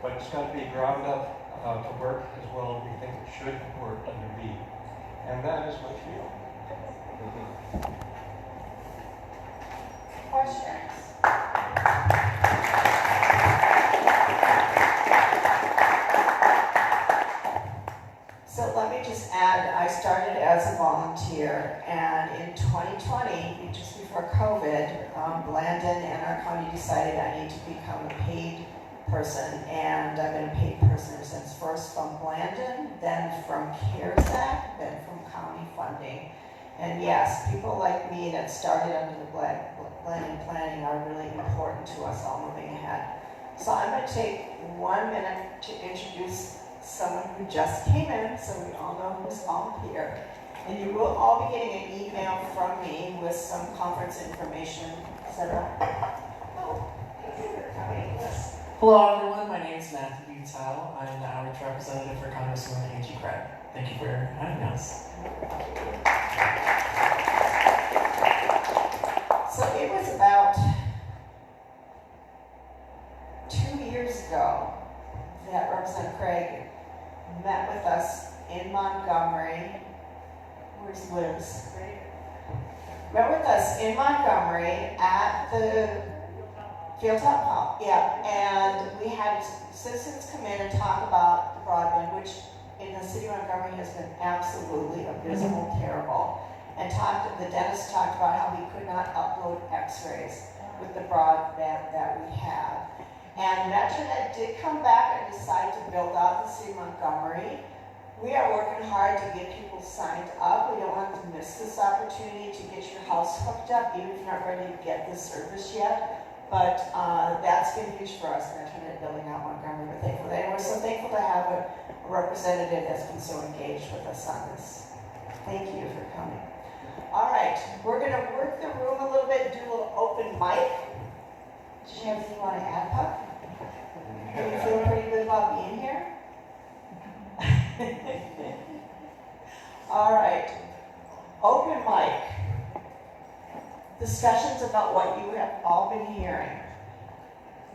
But it's got to be ground up to work as well as we think it should work under BEAD. And that is what you know. Questions? So let me just add, I started as a volunteer, and in 2020, just before COVID, Blandon and our county decided I need to become a paid person, and I've been a paid person since, first from Blandon, then from CARES Act, then from county funding. And yes, people like me that started under the Blandon planning are really important to us all moving ahead. So I'm going to take 1 minute to introduce someone who just came in, so we all know who's all here. And you will all be getting an email from me with some conference information, etc. Oh, thank you for coming. Yes. Hello everyone, my name is Matthew Buttel. I'm the outreach representative for Congresswoman Angie Craig. Thank you for having us. So it was about 2 years ago that Representative Craig met with us in Montgomery. Where's Liz? Met with us in Montgomery at the Fieldtop Hall. Yeah, and we had citizens come in and talk about the broadband, which in the city of Montgomery has been absolutely abysmal, terrible. And the dentist talked about how we could not upload x-rays with the broadband that we had. And MetroNet did come back and decide to build out the city of Montgomery. We are working hard to get people signed up. We don't want to miss this opportunity to get your house hooked up, even if you're not ready to get the service yet. But that's been huge for us, MetroNet building out Montgomery. We're thankful. And we're so thankful to have a representative that's been so engaged with us on this. Thank you for coming. All right, we're going to work the room a little bit, do a little open mic. Did you have anything you want to add, Puck? Are you feeling pretty good about being here? All right, open mic. Discussions about what you have all been hearing.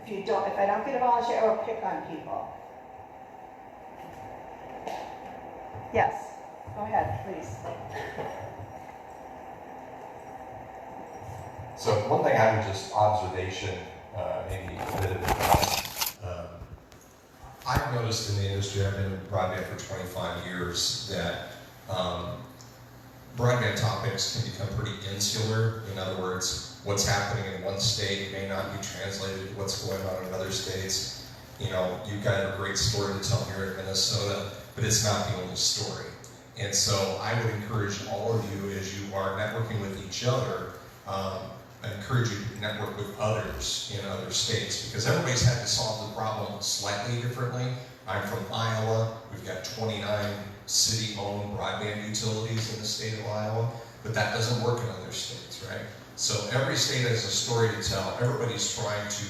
If I don't get a volunteer, I will pick on people. Yes, go ahead, please. So one thing I would just observation, maybe a bit of advice. I've noticed in the industry, I've been in broadband for 25 years, that Broadband topics can become pretty insular. In other words, what's happening in one state may not be translated to what's going on in other states. You know, you've got a great story to tell here in Minnesota, but it's not the only story. And so I would encourage all of you, as you are networking with each other, I encourage you to network with others in other states, because everybody's had to solve the problem slightly differently. I'm from Iowa. We've got 29 city-owned broadband utilities in the state of Iowa, but that doesn't work in other states, right? So every state has a story to tell. Everybody's trying to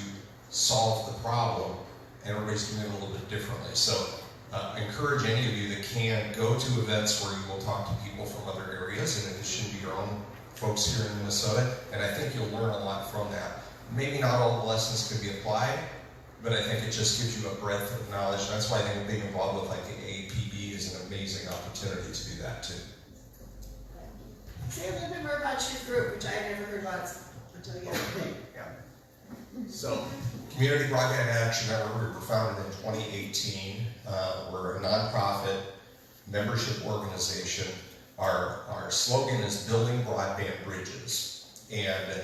solve the problem, and everybody's doing it a little bit differently. So I encourage any of you that can go to events where you will talk to people from other areas in addition to your own folks here in Minnesota, and I think you'll learn a lot from that. Maybe not all the lessons can be applied, but I think it just gives you a breadth of knowledge. That's why I think being involved with like the APB is an amazing opportunity to do that too. Say a little bit more about your group, which I had never heard about until the other day. So, Community Broadband Action Network, we were founded in 2018. We're a nonprofit membership organization. Our slogan is building broadband bridges. And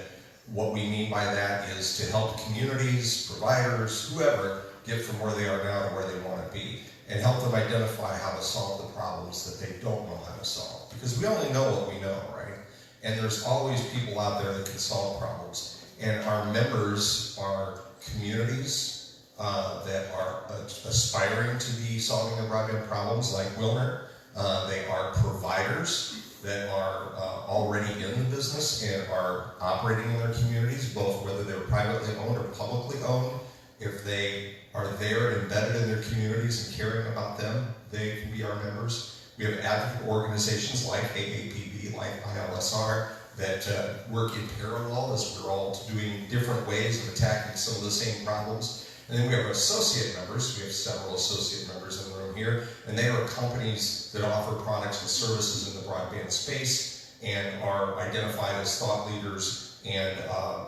what we mean by that is to help communities, providers, whoever, get from where they are now to where they want to be, and help them identify how to solve the problems that they don't know how to solve. Because we only know what we know, right? And there's always people out there that can solve problems. And our members are communities that are aspiring to be solving the broadband problems, like Wilmer. They are providers that are already in the business and are operating in their communities, both whether they're privately owned or publicly owned. If they are there and embedded in their communities and caring about them, they can be our members. We have advocate organizations like AAPB, like ILSR, that work in parallel as we're all doing different ways of attacking some of the same problems. And then we have associate members. We have several associate members in the room here, and they are companies that offer products and services in the broadband space and are identified as thought leaders and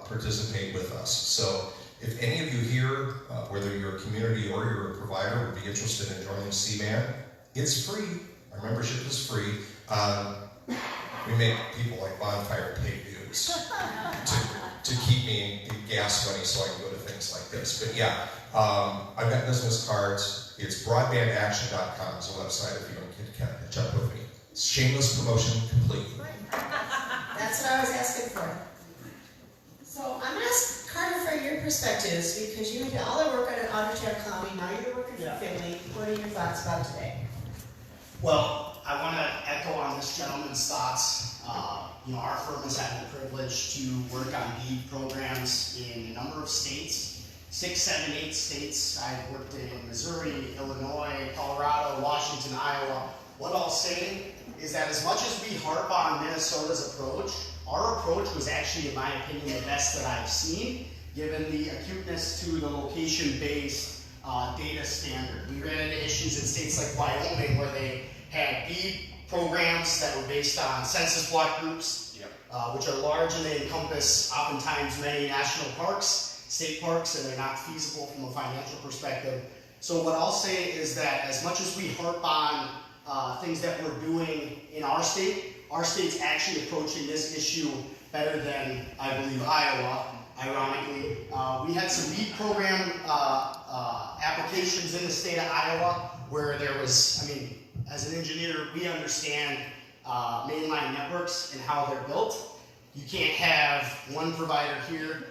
participate with us. So if any of you here, whether you're a community or you're a provider, would be interested in joining C-Band, it's free. Our membership is free. We make people like Bonfire pay dues to keep me in gas money so I can go to things like this. But yeah, I've got business cards. It's broadbandaction.com is the website if you don't get catch up with me. Shameless promotion complete. That's what I was asking for. So I'm going to ask Carter for your perspectives, because you did all the work on Otter County, now you're working for Finley. What are your thoughts about today? Well, I want to echo on this gentleman's thoughts. Our firm has had the privilege to work on BEAD programs in a number of states, 6, 7, 8 states. I've worked in Missouri, Illinois, Colorado, Washington, Iowa. What I'll say is that as much as we harp on Minnesota's approach, our approach was actually, in my opinion, the best that I've seen, given the acuteness to the location-based data standard. We ran into issues in states like Wyoming where they had BEAD programs that were based on census block groups, which are large, and they encompass oftentimes many national parks, state parks, and they're not feasible from a financial perspective. So what I'll say is that as much as we harp on things that we're doing in our state's actually approaching this issue better than, I believe, Iowa. Ironically, we had some BEAD program applications in the state of Iowa where there was, as an engineer, we understand mainline networks and how they're built. You can't have one provider here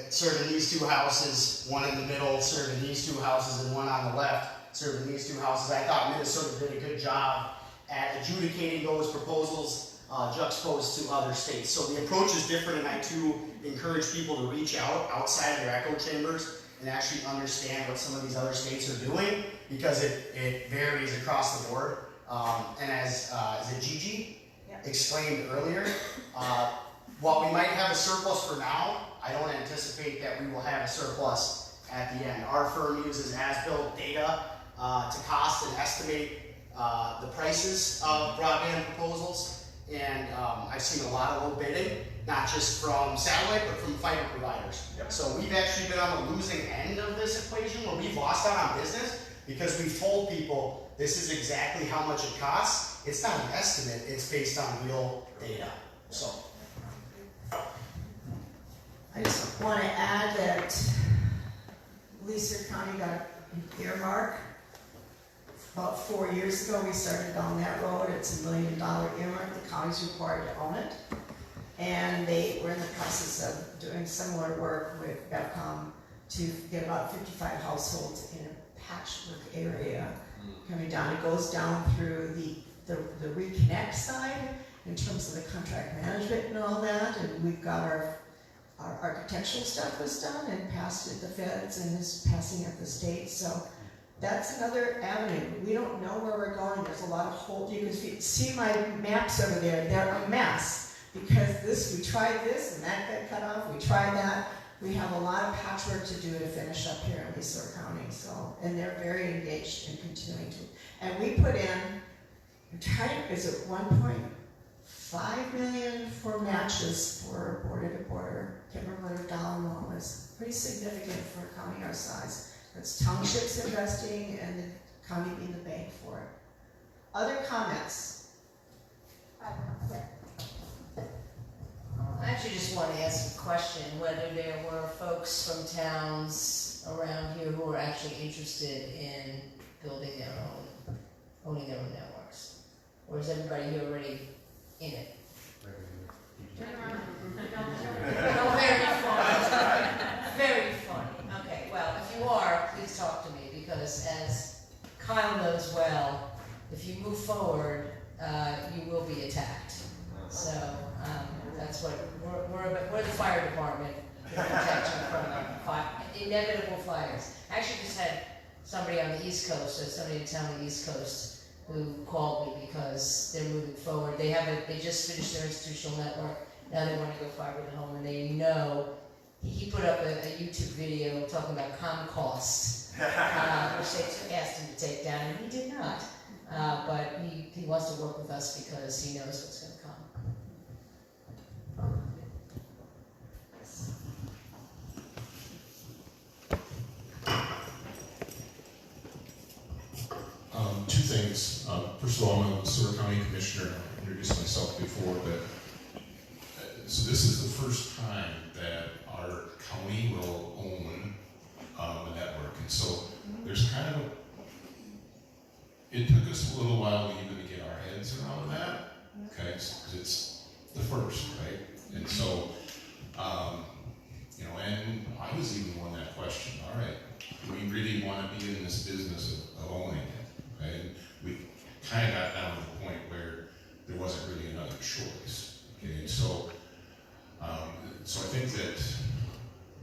serving these 2 houses, one in the middle serving these 2 houses, and one on the left serving these 2 houses. I thought Minnesota did a good job at adjudicating those proposals juxtaposed to other states. So the approach is different, and I too encourage people to reach out outside of their echo chambers and actually understand what some of these other states are doing, because it varies across the board. And as Gigi explained earlier, while we might have a surplus for now, I don't anticipate that we will have a surplus at the end. Our firm uses as-built data to cost and estimate the prices of broadband proposals, and I've seen a lot of low bidding, not just from satellite, but from fiber providers. So we've actually been on the losing end of this equation, where we've lost out on business because we've told people this is exactly how much it costs, it's not an estimate, it's based on real data, so. I just want to add that Leicester County got an earmark. About 4 years ago, we started down that road. It's $1 million earmark. The county's required to own it. And they were in the process of doing similar work with BevCom to get about 55 households in a patchwork area coming down. It goes down through the reconnect side in terms of the contract management and all that. And we've got our architectural stuff was done and passed at the feds and is passing at the state. So that's another avenue. We don't know where we're going. There's a lot of holes. You can see my maps over there. They're a mess because we tried this and that got cut off. We tried that. We have a lot of patchwork to do to finish up here in Leicester County. So, and they're very engaged in continuing to. And we put in, is it 1.5 million for matches for border to border? Can't remember what a dollar amount was. Pretty significant for a county our size. It's townships investing and the county being the bank for it. Other comments? I actually just want to ask a question, whether there were folks from towns around here who were actually interested in building their own, owning their own networks? Or is everybody here already in it? Oh, very funny. Very funny. Okay, well, if you are, please talk to me, because as Kyle knows well, if you move forward, you will be attacked. So that's what we're the fire department to protect you from inevitable fires. I actually just had somebody on the East Coast, or somebody in town on the East Coast, who called me because they're moving forward. They just finished their institutional network. Now they want to go fiber to the home, and they know. He put up a YouTube video talking about Comcast, which they asked him to take down, and he did not. But he wants to work with us because he knows what's going to come. Two things. First of all, I'm a Seward County Commissioner. I introduced myself before, but so this is the first time that our county will own the network, and so there's kind of it took us a little while even to get our heads around that, okay? Because it's the first, right? And so, and I was even one that questioned. All right, do we really want to be in this business of owning it? Okay? And we kind of got down to the point where there wasn't really another choice. Okay, and so I think that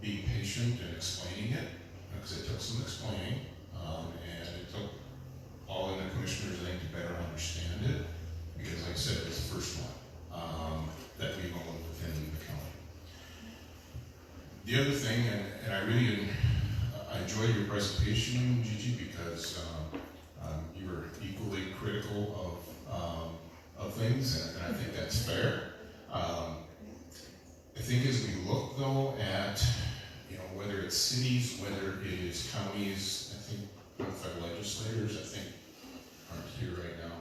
being patient and explaining it, because it took some explaining, and it took all in the commissioners, I think, to better understand it, because like I said, it was the first one that we've owned within the county. The other thing, and I really I enjoyed your presentation, Gigi, because you were equally critical of things, and I think that's fair. I think as we look though at, whether it's cities, whether it is counties, I think federal legislators, I think, aren't here right now.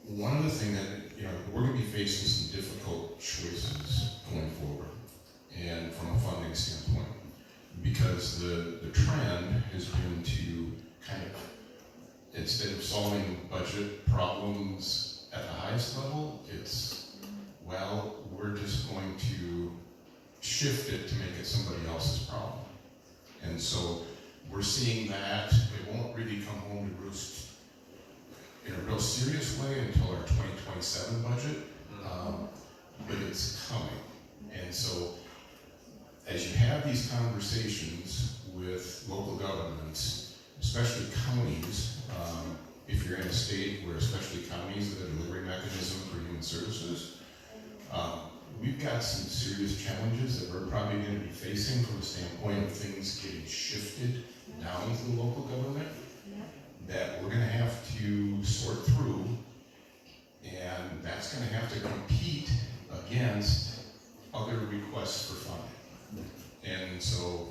One of the things that, we're going to be facing some difficult choices going forward, and from a funding standpoint, because the trend has been to kind of, instead of solving budget problems at the highest level, it's, well, we're just going to shift it to make it somebody else's problem. And so we're seeing that it won't really come home to roost in a real serious way until our 2027 budget, but it's coming. And so as you have these conversations with local governments, especially counties, if you're in a state where especially counties are the delivery mechanism for human services, we've got some serious challenges that we're probably going to be facing from the standpoint of things getting shifted down to the local government that we're going to have to sort through, and that's going to have to compete against other requests for funding. And so,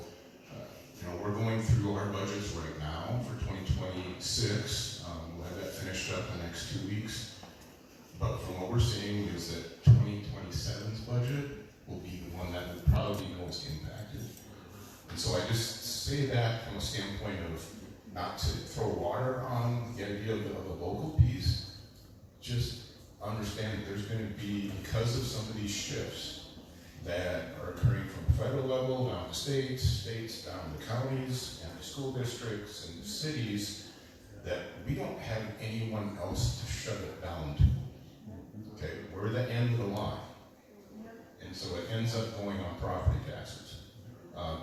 we're going through our budgets right now for 2026. We'll have that finished up in the next 2 weeks. But from what we're seeing is that 2027's budget will be the one that will probably be most impacted. And so I just say that from a standpoint of not to throw water on the idea of the local piece, just understand that there's going to be, because of some of these shifts that are occurring from the federal level down to states down to counties, and to school districts and cities, that we don't have anyone else to shut it down to. Okay, we're the end of the line. And so it ends up going on property taxes,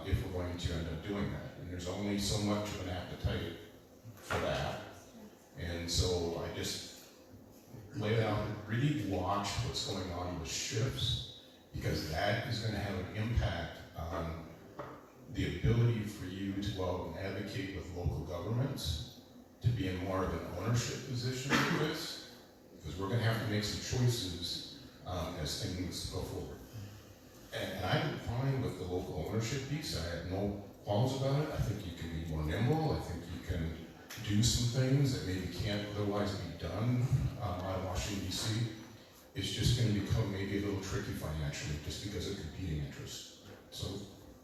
if we're going to end up doing that. And there's only so much of an appetite for that. And so I just lay it out, really watch what's going on with shifts, because that is going to have an impact on the ability for you to go out and advocate with local governments to be in more of an ownership position with this, because we're going to have to make some choices as things go forward. And I'm fine with the local ownership piece. I have no qualms about it. I think you can be more nimble. I think you can do some things that maybe can't otherwise be done out of Washington, D.C. It's just going to become maybe a little tricky financially just because of competing interests. So,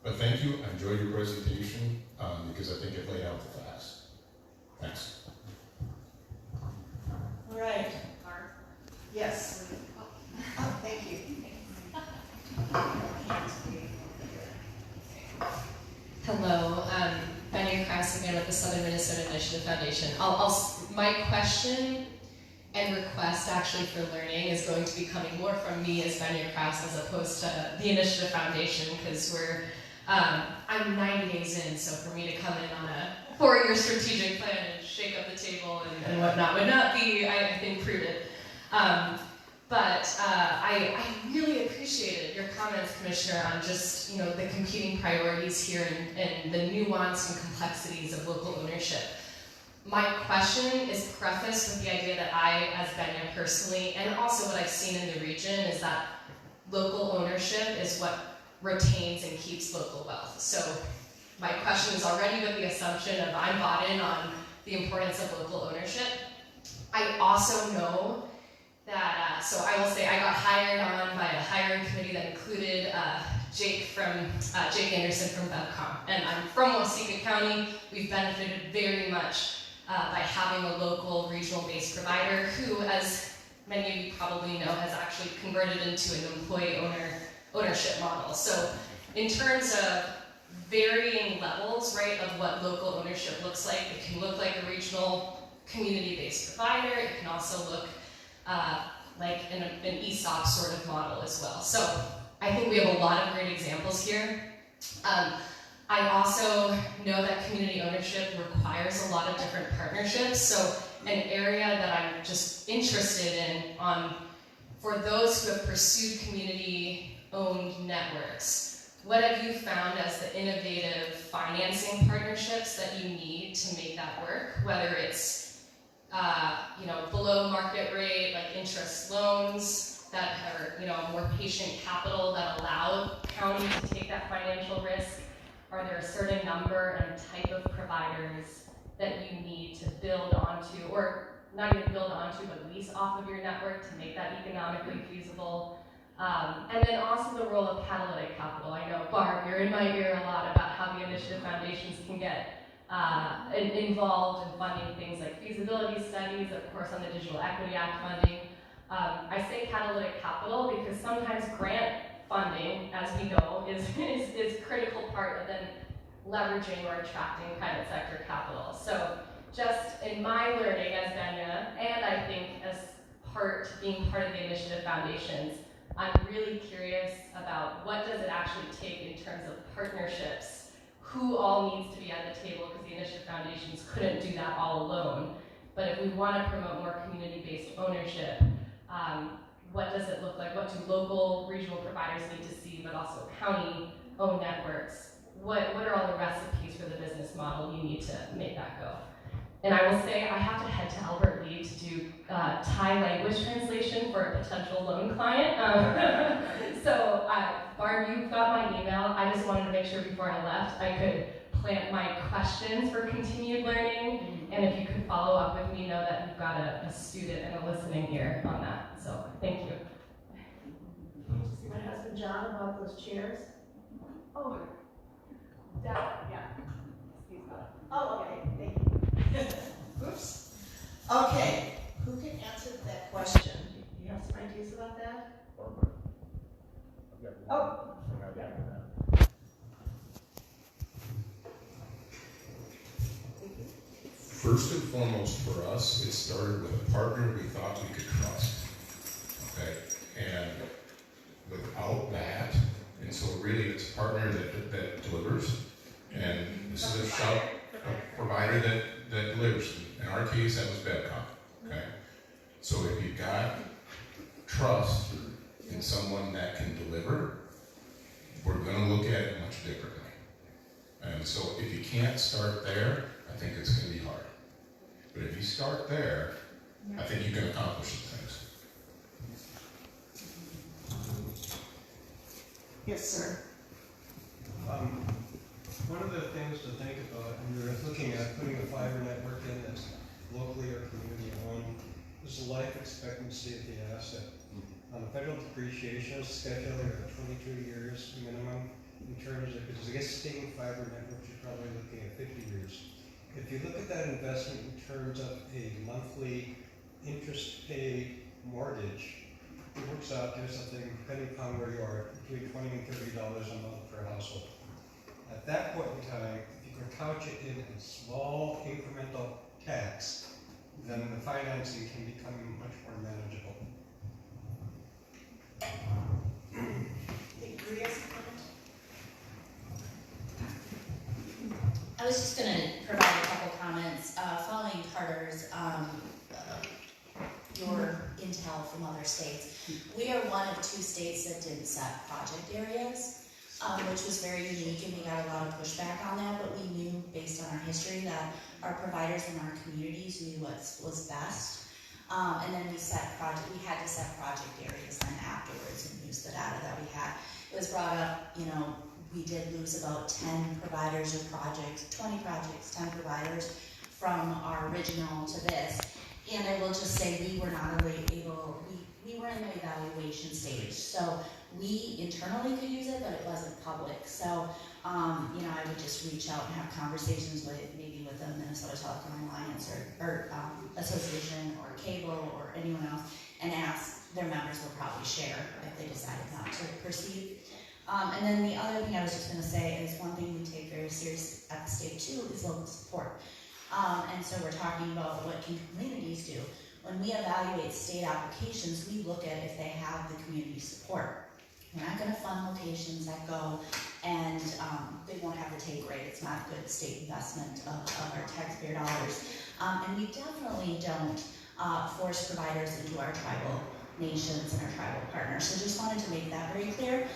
but thank you. I enjoyed your presentation because I think it laid out the facts. Thanks. All right. Yes. Oh, thank you. Hello, Benny Krause again with the Southern Minnesota Initiative Foundation. My question and request actually for learning is going to be coming more from me as Benny Krause as opposed to the Initiative Foundation, because I'm 90 days in, so for me to come in on a 4-year strategic plan and shake up the table and whatnot would not be, I think, prudent. But I really appreciated your comments, Commissioner, on just the competing priorities here and the nuance and complexities of local ownership. My question is prefaced with the idea that I, as Benya personally, and also what I've seen in the region, is that local ownership is what retains and keeps local wealth. So my question is already with the assumption of I'm bought in on the importance of local ownership. I also know that, so I will say I got hired on by a hiring committee that included Jake Anderson from BevCom. And I'm from Waseca County. We've benefited very much by having a local regional-based provider who, as many of you probably know, has actually converted into an employee ownership model. So in terms of varying levels, right, of what local ownership looks like, it can look like a regional community-based provider. It can also look like an ESOP sort of model as well. So I think we have a lot of great examples here. I also know that community ownership requires a lot of different partnerships. So an area that I'm just interested in for those who have pursued community-owned networks, what have you found as the innovative financing partnerships that you need to make that work? Whether it's below market rate, like interest loans that are, more patient capital that allow county to take that financial risk? Are there a certain number and type of providers that you need to build onto, or not even build onto, but lease off of your network to make that economically feasible? And then also the role of catalytic capital. I know, Barb, you're in my ear a lot about how the initiative foundations can get involved in funding things like feasibility studies, of course on the Digital Equity Act funding. I say catalytic capital because sometimes grant funding, as we know, is a critical part of then leveraging or attracting private sector capital. So just in my learning as Benya, and I think as being part of the Initiative Foundations, I'm really curious about what does it actually take in terms of partnerships, who all needs to be at the table, because the Initiative Foundations couldn't do that all alone. But if we want to promote more community-based ownership, what does it look like? What do local, regional providers need to see, but also county-owned networks? What are all the recipes for the business model you need to make that go? And I will say I have to head to Albert Lee to do Thai language translation for a potential loan client. So Barb, you've got my email. I just wanted to make sure before I left I could plant my questions for continued learning, and if you could follow up with me, know that you've got a student and a listening ear on that. So thank you. My husband John about those chairs. Oh, yeah. Excuse me. Oh, okay, thank you. Oops. Okay, who can answer that question? You have some ideas about that? Oh. First and foremost for us, it started with a partner we thought we could trust. Okay? And without that, and so really it's a partner that delivers, and this is a provider that delivers. In our case, that was Babcock. Okay? So if you've got trust in someone that can deliver, we're going to look at it much differently. And so if you can't start there, I think it's going to be hard. But if you start there, I think you can accomplish some things. Yes, sir. One of the things to think about when you're looking at putting a fiber network in that's locally or community owned is the life expectancy of the asset. On the federal depreciation schedule, there are 22 years minimum in terms of, because existing fiber networks, you're probably looking at 50 years. If you look at that investment in terms of a monthly interest paid mortgage, it works out to something, depending upon where you are, between $20 and $30 a month per household. At that point in time, if you can couch it in a small incremental tax, then the financing can become much more manageable. I was just going to provide a couple comments following Carter's your intel from other states. We are one of 2 states that didn't set project areas, which was very unique, and we got a lot of pushback on that. But we knew, based on our history, that our providers in our communities knew what was best. And then we had to set project areas then afterwards and use the data that we had. It was brought up, we did lose about 10 providers or projects, 20 projects, 10 providers from our original to this. And I will just say we were not able, we were in the evaluation stage. So we internally could use it, but it wasn't public. So, I would just reach out and have conversations with the Minnesota Telecom Alliance or Association or Cable or anyone else, and ask their members will probably share if they decided not to proceed. And then the other thing I was just going to say is one thing we take very serious at the state too is local support. And so we're talking about what can communities do. When we evaluate state applications, we look at if they have the community support. We're not going to fund locations that go and they won't have the take rate. It's not good state investment of our taxpayer dollars. And we definitely don't force providers into our tribal nations and our tribal partners. So just wanted to make that very clear.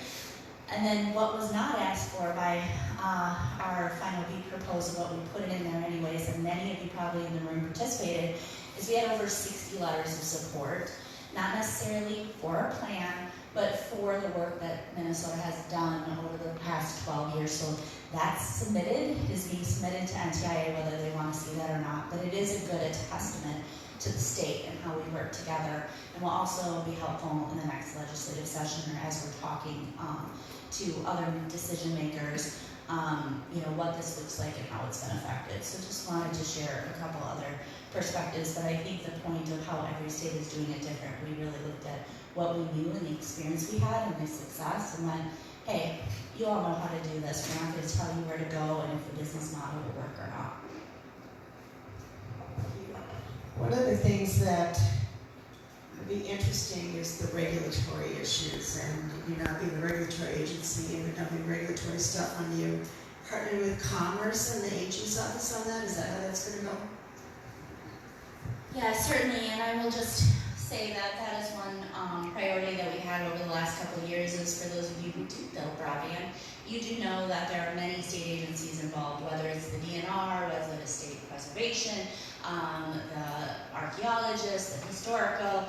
And then what was not asked for by our final BEAT proposal, but we put it in there anyways, and many of you probably in the room participated, is we had over 60 letters of support, not necessarily for our plan, but for the work that Minnesota has done over the past 12 years. So that's submitted, is being submitted to NTIA, whether they want to see that or not, but it is a good testament to the state and how we work together, and will also be helpful in the next legislative session or as we're talking to other decision makers, what this looks like and how it's been affected. So just wanted to share a couple other perspectives, but I think the point of how every state is doing it different, we really looked at what we knew and the experience we had and the success, and went, hey, you all know how to do this. We're not going to tell you where to go and if the business model will work or not. One of the things that would be interesting is the regulatory issues, and being a regulatory agency and having regulatory stuff on you. Partnering with Commerce and the AG's office on that, is that how that's going to go? Yeah, certainly, and I will just say that that is one priority that we had over the last couple of years is for those of you who do build broadband, you do know that there are many state agencies involved, whether it's the DNR, whether it's state preservation, the archaeologists, the historical,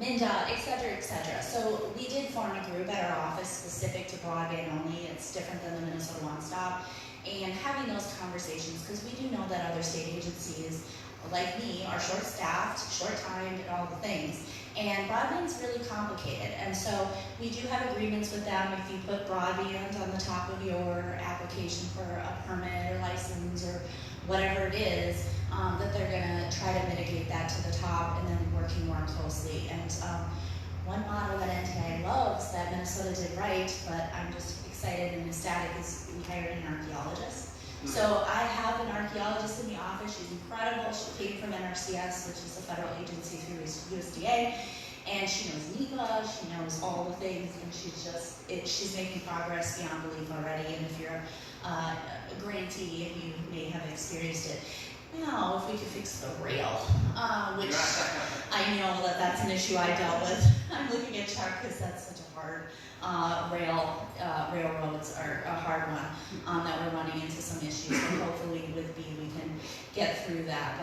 MnDOT, et cetera, et cetera. So we did form a group at our office specific to broadband only. It's different than the Minnesota One Stop. and having those conversations, because we do know that other state agencies, like me, are short-staffed, short-timed, and all the things. And broadband's really complicated, and so we do have agreements with them. If you put broadband on the top of your application for a permit or license or whatever it is, that they're gonna try to mitigate that to the top, and then working more closely. And one model that NTI loves that Minnesota did right, but I'm just excited and ecstatic, is we hired an archaeologist. So I have an archaeologist in the office. She's incredible. She came from NRCS, which is a federal agency through USDA, and she knows NEPA, she knows all the things, and she's making progress beyond belief already. And if you're a grantee, you may have experienced it. Now, if we could fix the rail, which I know that that's an issue I dealt with. I'm looking at Chuck because that's such a hard railroads are a hard one, that we're running into some issues. So hopefully with B we can get through that.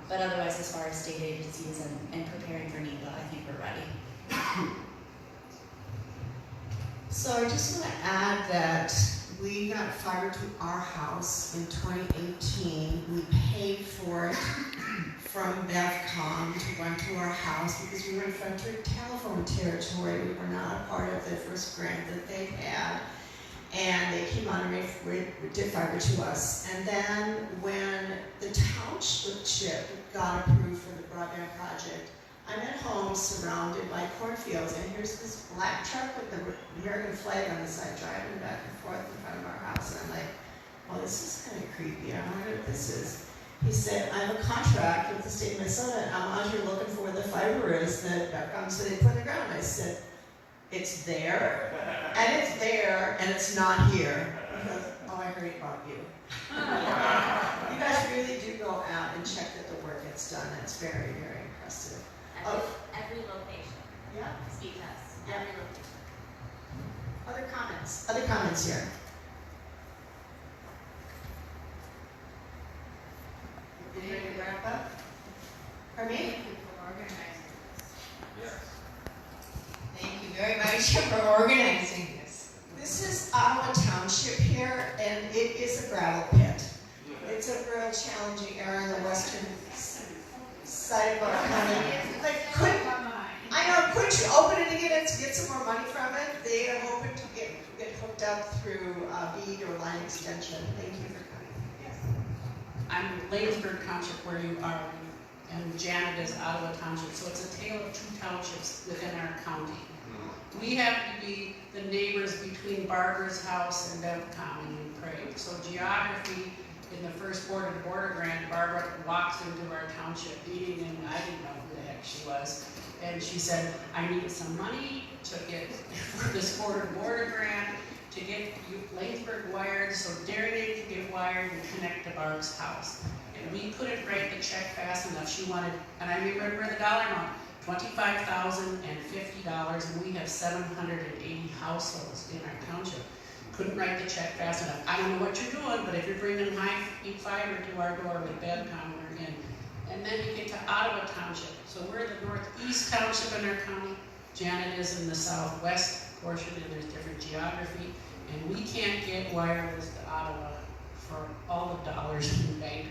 But otherwise, as far as state agencies and preparing for NEPA, I think we're ready. So I just want to add that we got fiber to our house in 2018. We paid for it from BevCom to run to our house because we were in Frederick telephone territory. We were not a part of the first grant that they had. And they came on and did fiber to us. And then when the township got approved for the broadband project, I'm at home surrounded by cornfields, and here's this black truck with the American flag on the side driving back and forth in front of our house. And I'm like, well, this is kind of creepy. I wonder what this is. He said, I have a contract with the state of Minnesota, and I'm out here looking for where the fiber is that so they put in the ground. I said, it's there, and it's not here. Because, oh, I heard about you. You guys really do go out and check that the work gets done. It's very, very impressive. Every location. Yeah. Speak to us. Yeah. Every location. Other comments? Other comments here? You ready to wrap up? Pardon me? Thank you for organizing this. Yes. Thank you very much for organizing this. This is Ottawa Township here, and it is a gravel pit. It's a real challenging area in the western side of our county. Like, couldn't you open it again and get some more money from it? They are hoping to get hooked up through bead or line extension. Thank you for coming. Yes. I'm Lanesburg Township where you are, and Janet is Ottawa Township, so it's a tale of two townships within our county. We happen to be the neighbors between Barbara's house and BevCom in Prague. So geography, in the first border grant, Barbara walks into our township meeting, and I didn't know who the heck she was. And she said, I need some money to get for this border grant to get Lanesburg wired so Darien can get wired and connect to Barb's house. And we couldn't write the check fast enough. She wanted, and I remember the dollar amount, $25,050, and we have 780 households in our township. Couldn't write the check fast enough. I don't know what you're doing, but if you're bringing high-speed fiber to our door with BevCom, we're in. And then you get to Ottawa Township. So we're the northeast township in our county. Janet is in the southwest portion, and there's different geography. And we can't get wireless to Ottawa for all the dollars in the bank.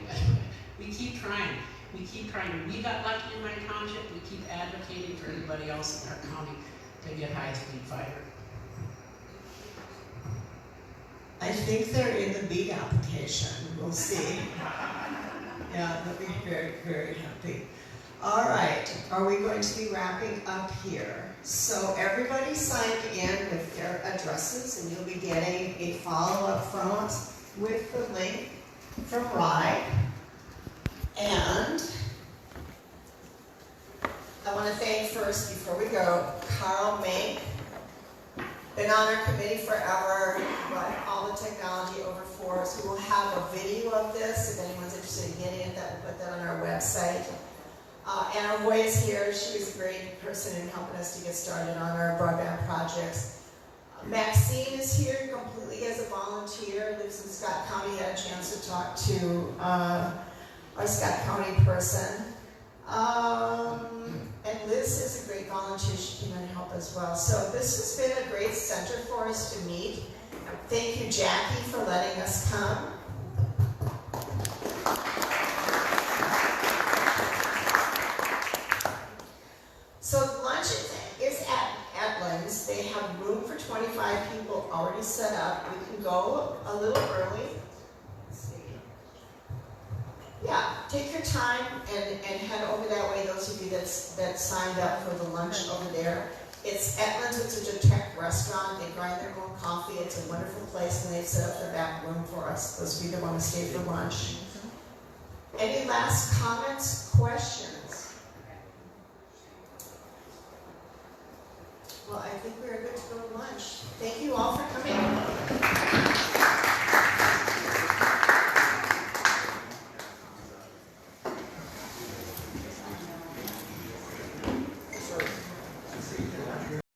We keep trying. We keep trying. We got lucky in my township. We keep advocating for everybody else in our county to get high-speed fiber. I think they're in the BEAD application. We'll see. Yeah, they'll be very, very happy. All right, are we going to be wrapping up here? So everybody signed in with their addresses, and you'll be getting a follow-up from us with the link from Rye. And I want to thank first, before we go, Carl Mink. Been on our committee forever, brought all the technology over for us. We will have a video of this if anyone's interested in getting it. That we'll put that on our website. And our Roy is here. She was a great person in helping us to get started on our broadband projects. Maxine is here completely as a volunteer. Lives in Scott County. Had a chance to talk to our Scott County person. And Liz is a great volunteer, she came in and helped as well. So this has been a great center for us to meet. Thank you, Jackie, for letting us come. So lunch is at Lynn's. They have room for 25 people already set up. We can go a little early. Let's see. Yeah, take your time and head over that way, those of you that signed up for the lunch over there. It's at Lynn's, it's a Tech restaurant. They grind their own coffee. It's a wonderful place, and they've set up their back room for us, those of you that want to stay for lunch. Any last comments, questions? Well, I think we're good to go to lunch. Thank you all for coming.